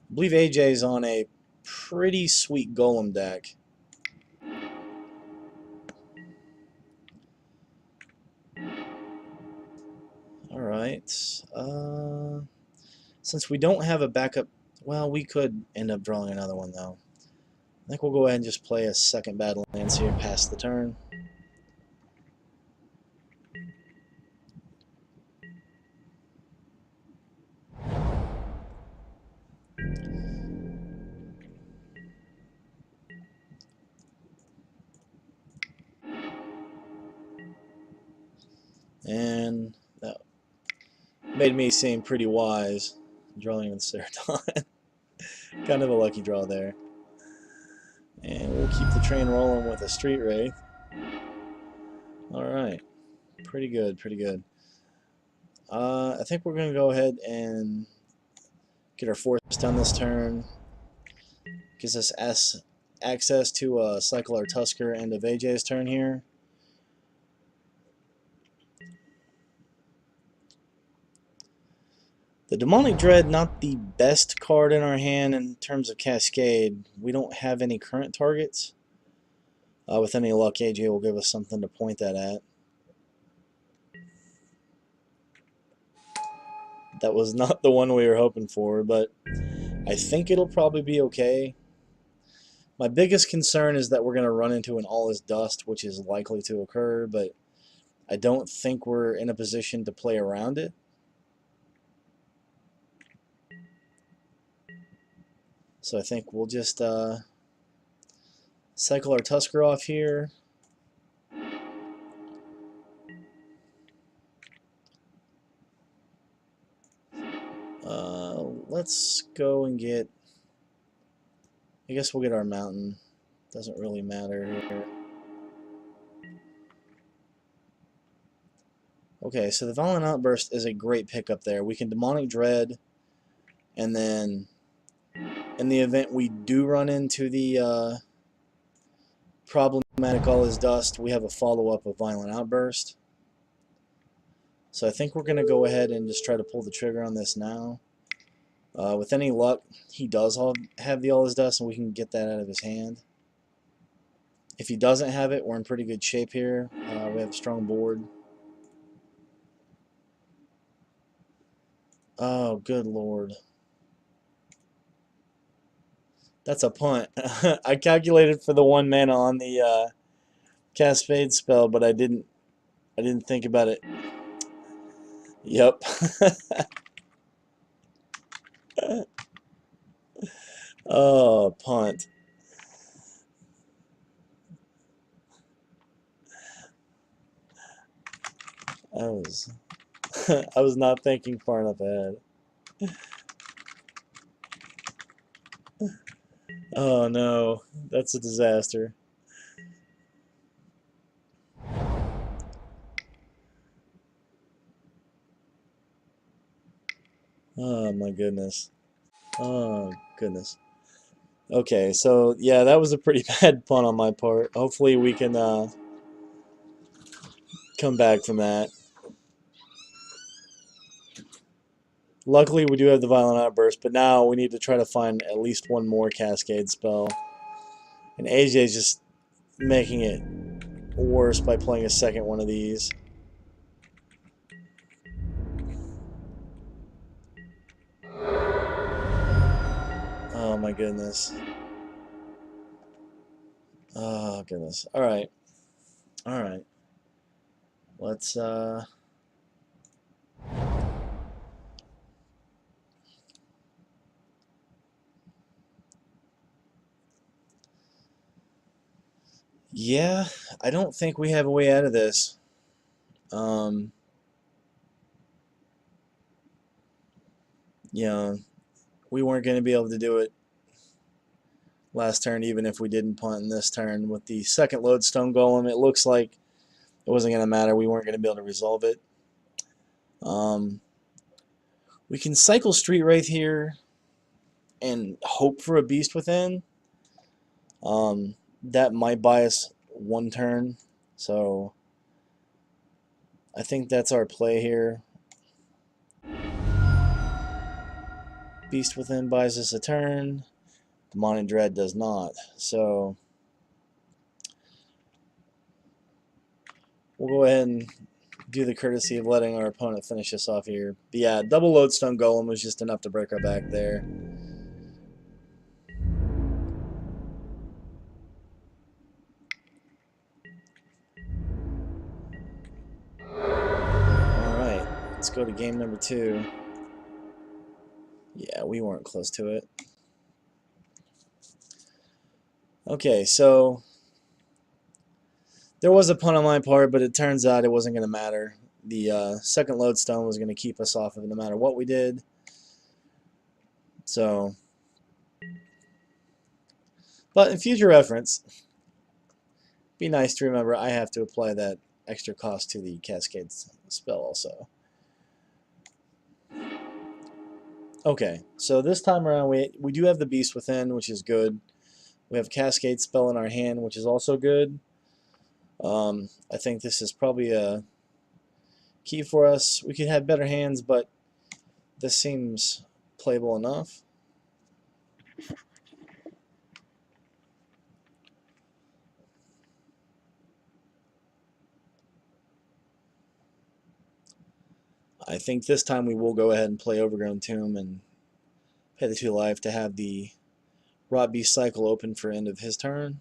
I believe AJ's on a pretty sweet Golem deck. Alright. Since we don't have a backup, well, we could end up drawing another one, though. I think we'll go ahead and just play a second Badlands here past the turn. And that made me seem pretty wise, drawing with Ceradon. Kind of a lucky draw there. And we'll keep the train rolling with a Street Wraith. Alright. Pretty good, pretty good. I think we're going to go ahead and get our force down this turn. Gives us access to cycle our Tusker end of AJ's turn here. The Demonic Dread, not the best card in our hand in terms of Cascade. We don't have any current targets. With any luck, AJ will give us something to point that at. That was not the one we were hoping for, but I think it'll probably be okay. My biggest concern is that we're going to run into an All Is Dust, which is likely to occur, but I don't think we're in a position to play around it. So I think we'll just cycle our Tusker off here. Let's go and get, I guess we'll get our Mountain. Doesn't really matter here. Okay, so the Violent Outburst is a great pickup there. We can Demonic Dread, and then in the event we do run into the problematic All Is Dust, we have a follow-up of Violent Outburst. So I think we're going to go ahead and just try to pull the trigger on this now. With any luck, he does have the All Is Dust, and we can get that out of his hand. If he doesn't have it, we're in pretty good shape here. We have a strong board. Oh, good lord. That's a punt. I calculated for the 1 mana on the Cascade spell, but I didn't think about it. Yep. Oh, punt. I was not thinking far enough ahead. Oh no, that's a disaster. Oh my goodness. Oh goodness. Okay, so yeah, that was a pretty bad punt on my part. Hopefully we can come back from that. Luckily we do have the Violent Outburst, but now we need to try to find at least one more Cascade spell. And AJ's just making it worse by playing a second one of these. Oh my goodness. Oh goodness. Alright. Alright. Let's yeah, I don't think we have a way out of this. Yeah, we weren't going to be able to do it last turn, even if we didn't punt in this turn. With the second Lodestone Golem, it looks like it wasn't going to matter. We weren't going to be able to resolve it. We can cycle Street Wraith here and hope for a Beast Within. That might buy us 1 turn, so I think that's our play here. Beast Within buys us a turn. Demonic Dread does not. So we'll go ahead and do the courtesy of letting our opponent finish us off here. But yeah, double Lodestone Golem was just enough to break our back there. Alright, let's go to game number 2. Yeah, we weren't close to it. Okay, so there was a punt on my part, but it turns out it wasn't going to matter. The second Lodestone was going to keep us off of it no matter what we did. So, but in future reference, be nice to remember I have to apply that extra cost to the Cascade spell also. Okay, so this time around we do have the Beast Within, which is good. We have Cascade spell in our hand, which is also good. I think this is probably a key for us. We could have better hands, but This seems playable enough. I think this time we will go ahead and play Overgrown Tomb and pay the 2 life to have the Rot Beast cycle open for end of his turn.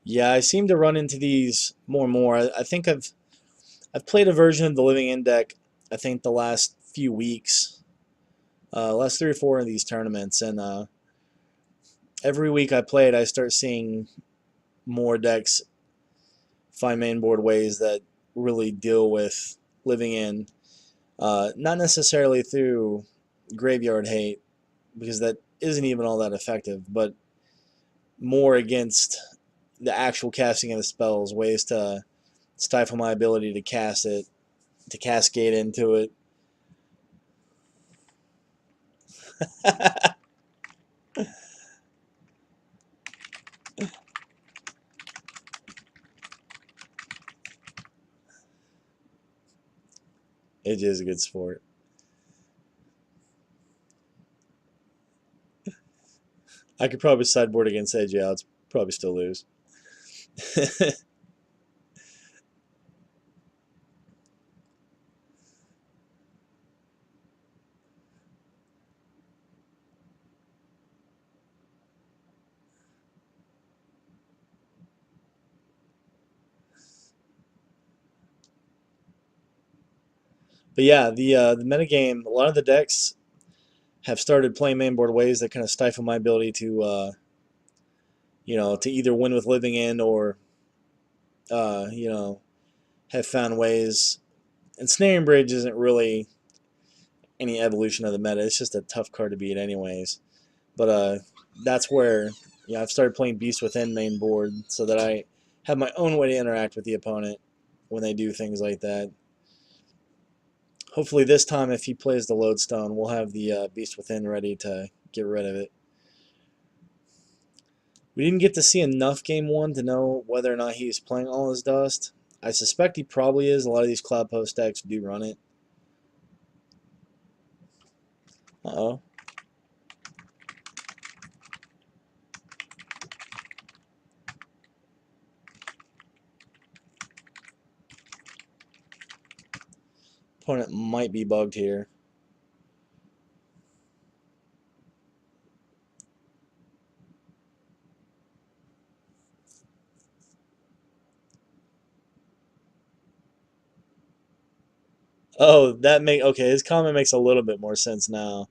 Yeah, I seem to run into these more and more. I think I've played a version of the Living End deck, I think the last few weeks, last 3 or 4 of these tournaments, and every week I play it, I start seeing more decks find main board ways that really deal with Living End. Not necessarily through graveyard hate, because that isn't even all that effective, but more against the actual casting of the spells, ways to stifle my ability to cast it, to cascade into it. It is a good sport. I could probably sideboard against AJ Odds, probably still lose. But yeah, the metagame, a lot of the decks have started playing mainboard ways that kind of stifle my ability to to either win with Living End or have found ways. And Snaring Bridge isn't really any evolution of the meta. It's just a tough card to beat, anyways. But that's where I've started playing Beast Within main board so that I have my own way to interact with the opponent when they do things like that. Hopefully this time, if he plays the Lodestone, we'll have the Beast Within ready to get rid of it. We didn't get to see enough game 1 to know whether or not he's playing All His Dust. I suspect he probably is. A lot of these Cloud Post decks do run it. Uh-oh. Opponent might be bugged here. Oh, okay, his comment makes a little bit more sense now.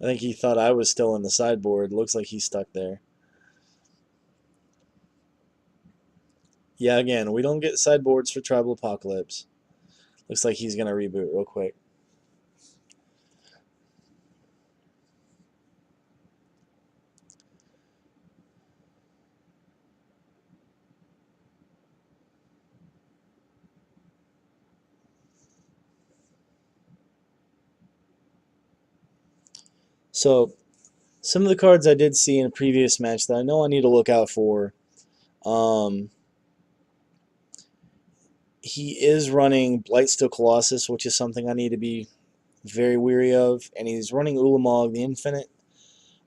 I think he thought I was still in the sideboard. Looks like he's stuck there. Yeah, again, we don't get sideboards for Tribal Apocalypse. Looks like he's going to reboot real quick. So, some of the cards I did see in a previous match that I know I need to look out for. Um, he is running Blightsteel Colossus, which is something I need to be very weary of, and he's running Ulamog the Infinite.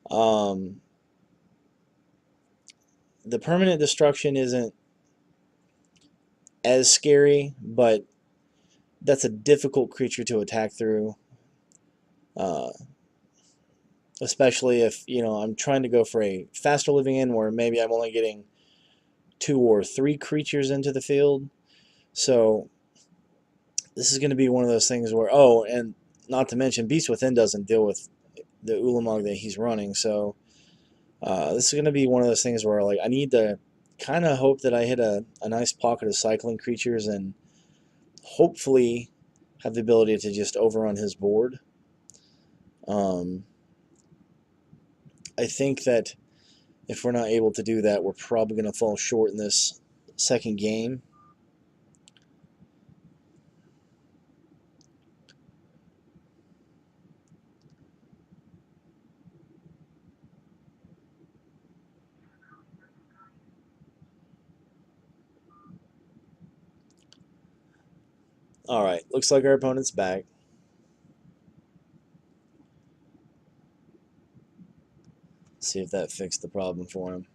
The permanent destruction isn't as scary, but that's a difficult creature to attack through. Especially if I'm trying to go for a faster Living End where maybe I'm only getting 2 or 3 creatures into the field. So this is going to be one of those things where, oh, and not to mention Beast Within doesn't deal with the Ulamog that he's running. So this is going to be one of those things where I need to kind of hope that I hit a nice pocket of cycling creatures and hopefully have the ability to just overrun his board. I think that if we're not able to do that, we're probably going to fall short in this second game. Alright, looks like our opponent's back. See if that fixed the problem for him.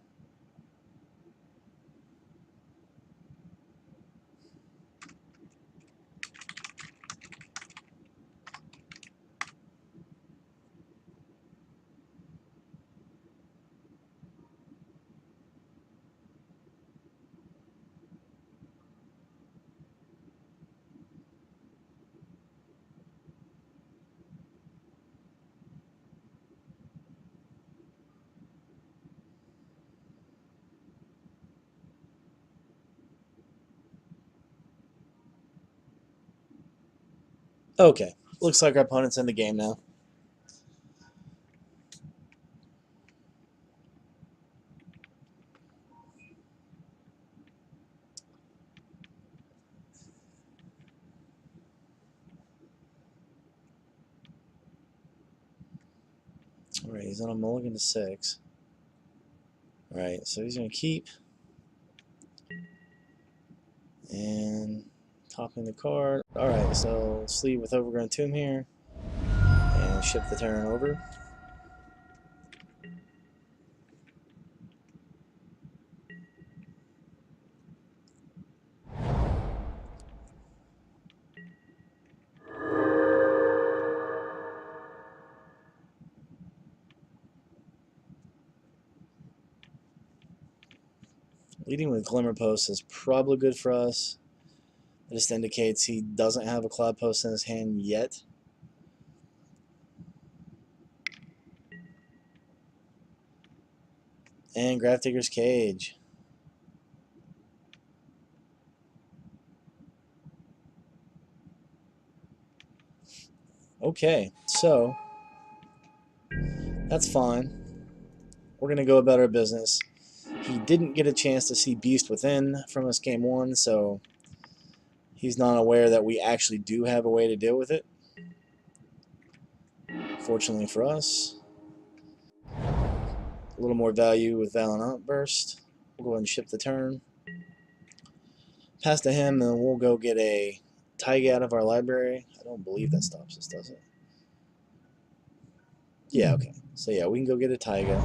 Okay, looks like our opponent's in the game now. Alright, he's on a mulligan to 6. Alright, so he's going to keep. And topping the card. Alright, so sleeve with Overgrown Tomb here. And ship the turn over. Leading with Glimmer Post is probably good for us. It just indicates he doesn't have a Cloud Post in his hand yet. And Grafdigger's Cage. Okay, so that's fine. We're going to go about our business. He didn't get a chance to see Beast Within from us game 1, so he's not aware that we actually do have a way to deal with it. Fortunately for us, a little more value with Valiant Outburst. We'll go ahead and ship the turn. Pass to him, and we'll go get a Taiga out of our library. I don't believe that stops us, does it? Yeah, okay. So yeah, we can go get a Taiga.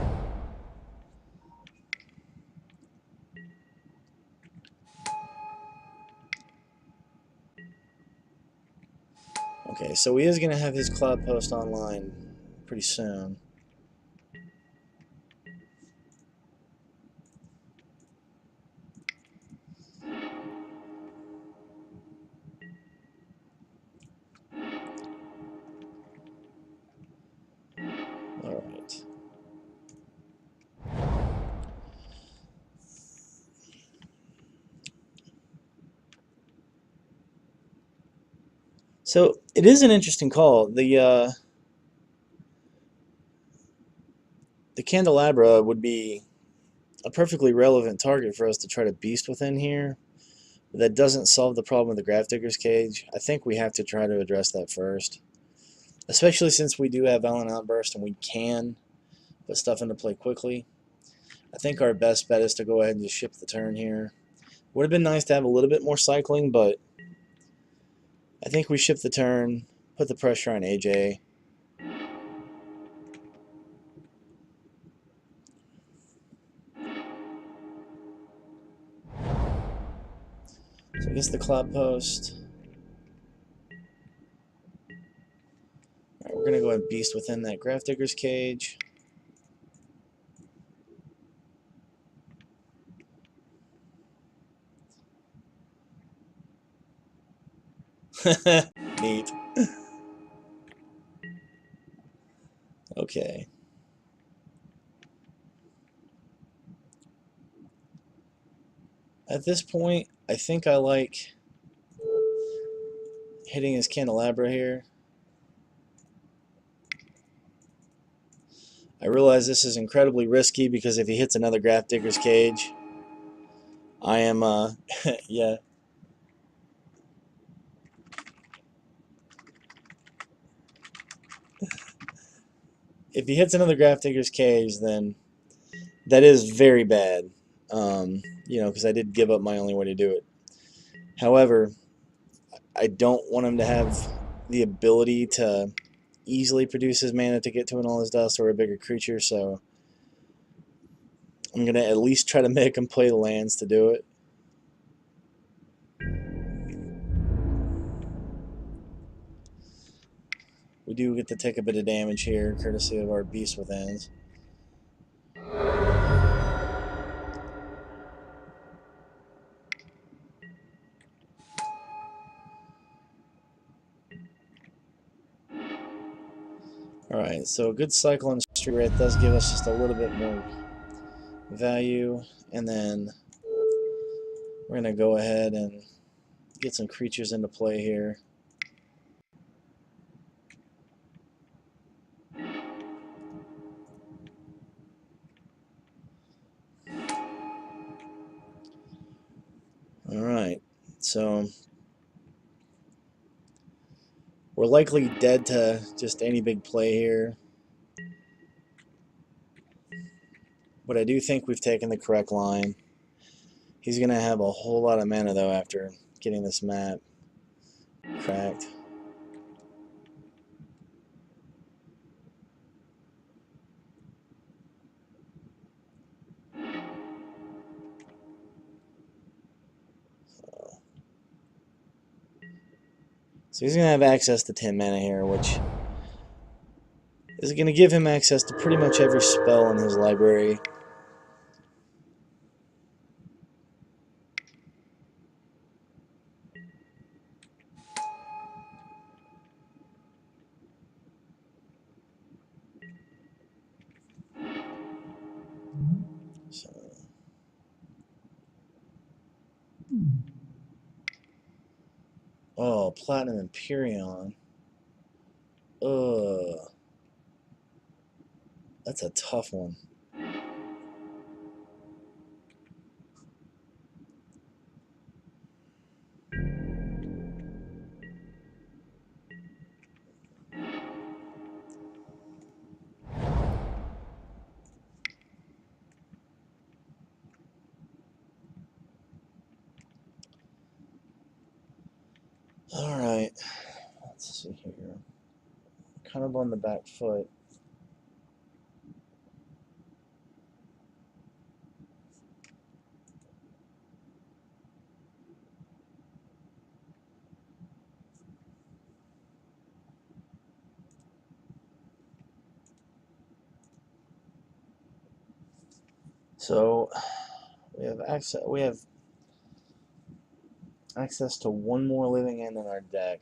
Okay, so he is going to have his Cloud Post online pretty soon. Alright. So it is an interesting call. The Candelabra would be a perfectly relevant target for us to try to Beast Within here. But that doesn't solve the problem with the Grafdigger's Cage. I think we have to try to address that first. Especially since we do have Valiant Outburst and we can put stuff into play quickly. I think our best bet is to go ahead and just ship the turn here. Would have been nice to have a little bit more cycling, but I think we ship the turn, put the pressure on AJ. So against the Cloud Post. Alright, we're going to go ahead and Beast Within that Grafdigger's Cage. Neat. Okay. At this point, I think I like hitting his Candelabra here. I realize this is incredibly risky because if he hits another Grafdigger's Cage, I am, yeah. If he hits another Grafdigger's Cage, then that is very bad. You know, because I did give up my only way to do it. However, I don't want him to have the ability to easily produce his mana to get to an All His Dust or a bigger creature, so I'm going to at least try to make him play the lands to do it. We do get to take a bit of damage here, courtesy of our Beast Withins. Alright, so a good cycle and Street Wraith does give us just a little bit more value, and then we're going to go ahead and get some creatures into play here. Alright, so we're likely dead to just any big play here. But I do think we've taken the correct line. He's going to have a whole lot of mana, though, after getting this map cracked. So he's going to have access to 10 mana here, which is going to give him access to pretty much every spell in his library. So, oh, Platinum Empyrean. Ugh. That's a tough one. Alright. Let's see here. Kind of on the back foot. So we have access to one more living end in our deck.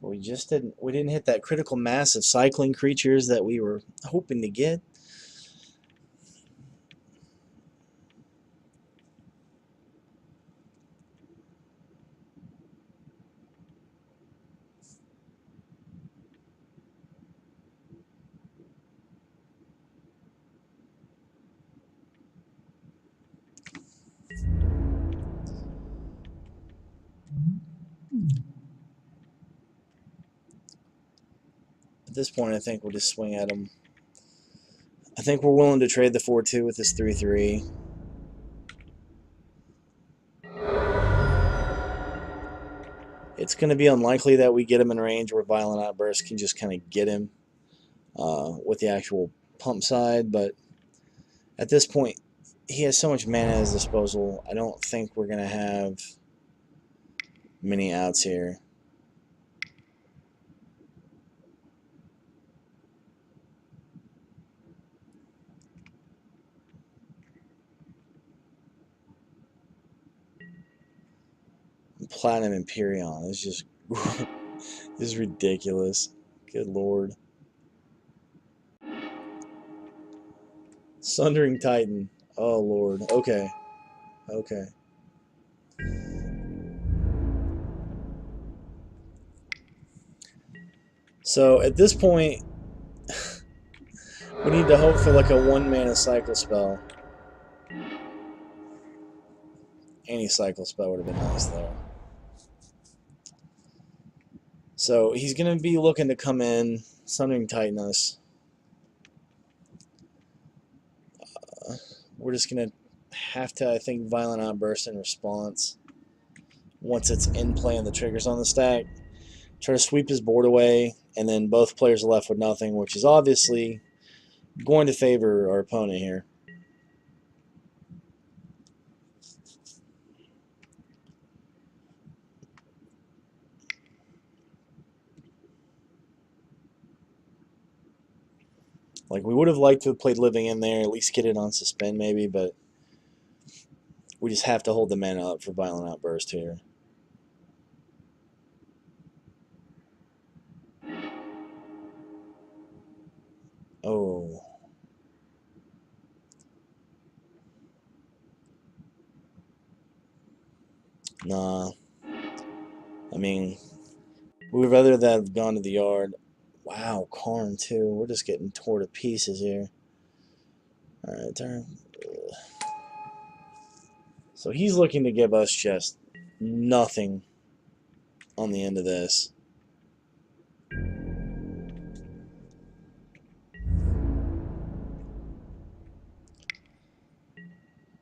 But we didn't hit that critical mass of cycling creatures that we were hoping to get. At this point, I think we'll just swing at him. I think we're willing to trade the 4-2 with this 3-3. It's going to be unlikely that we get him in range where Violent Outburst can just kind of get him with the actual pump side, but at this point, he has so much mana at his disposal, I don't think we're going to have many outs here. Platinum Empyrean is just is ridiculous. Good lord. Sundering Titan. Oh lord. Okay. Okay. So at this point, we need to hope for like a 1 mana cycle spell. Any cycle spell would have been nice there. So he's going to be looking to come in, Sundering Titan us. We're just going to have to, I think, Violent Outburst in response. Once it's in play and the trigger's on the stack, try to sweep his board away, and then both players are left with nothing, which is obviously going to favor our opponent here. Like, we would have liked to have played Living in there, at least get it on suspend maybe, but we just have to hold the mana up for Violent Outburst here. Oh. Nah. I mean, we would rather that have gone to the yard. Wow, Karn too. We're just getting torn to pieces here. Alright, turn. So he's looking to give us just nothing on the end of this.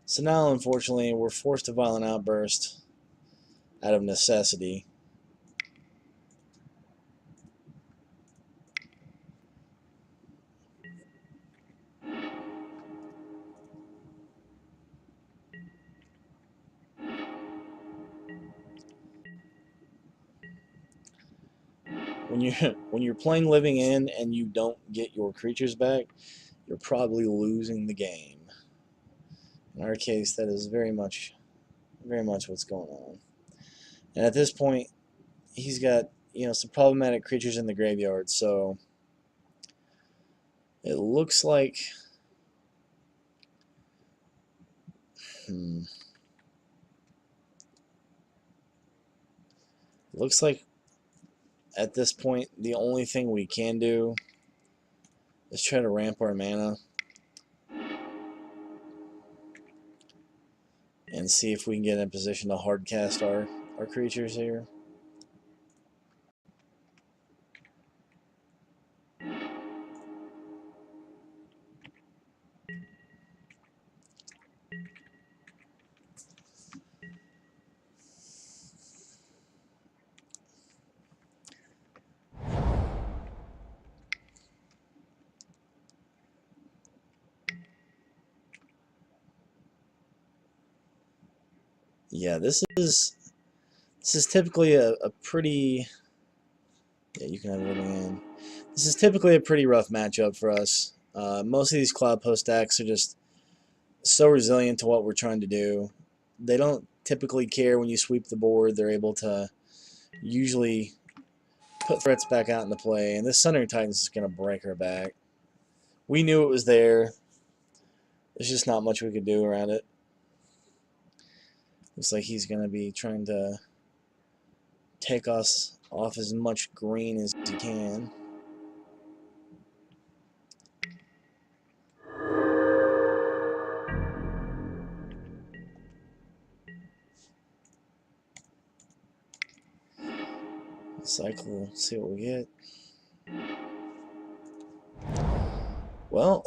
So now, unfortunately, we're forced to Violent Outburst out of necessity. When you're playing Living In and you don't get your creatures back, you're probably losing the game. In our case, that is very much what's going on. And at this point, he's got some problematic creatures in the graveyard, so it looks like looks like at this point the only thing we can do is try to ramp our mana and see if we can get in a position to hard cast our creatures here. Yeah, this is typically a pretty... Yeah, you can have Living In. This is typically a pretty rough matchup for us. Most of these Cloudpost decks are just so resilient to what we're trying to do. They don't typically care when you sweep the board. They're able to usually put threats back out into play, and this Sundering Titans is going to break our back. We knew it was there. There's just not much we could do around it. Looks like he's going to be trying to take us off as much green as he can. Cycle, see what we get. Well,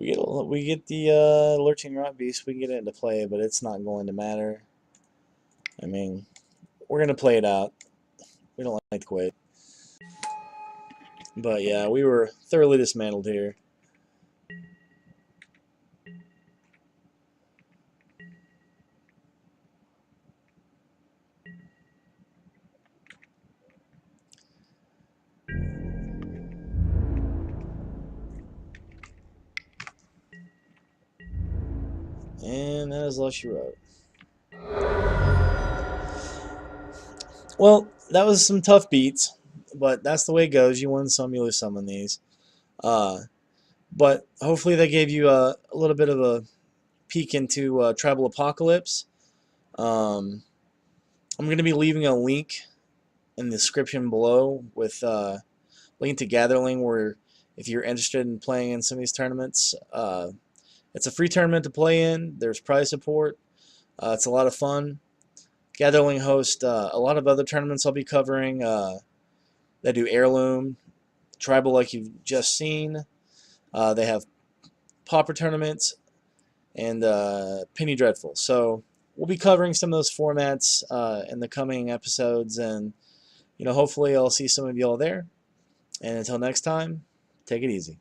we get the Lurching Rot Beast. We can get it into play, but it's not going to matter. I mean, we're going to play it out. We don't like to quit. But yeah, we were thoroughly dismantled here. And that is all she wrote. Well, that was some tough beats, but that's the way it goes. You win some, you lose some on these. But hopefully that gave you a little bit of a peek into Tribal Apocalypse. I'm going to be leaving a link in the description below with link to Gatherling, where if you're interested in playing in some of these tournaments, it's a free tournament to play in. There's prize support. It's a lot of fun. Gatherling hosts a lot of other tournaments I'll be covering. They do Heirloom, Tribal like you've just seen. They have Pauper tournaments and Penny Dreadful. So we'll be covering some of those formats in the coming episodes, and hopefully I'll see some of y'all there. And until next time, take it easy.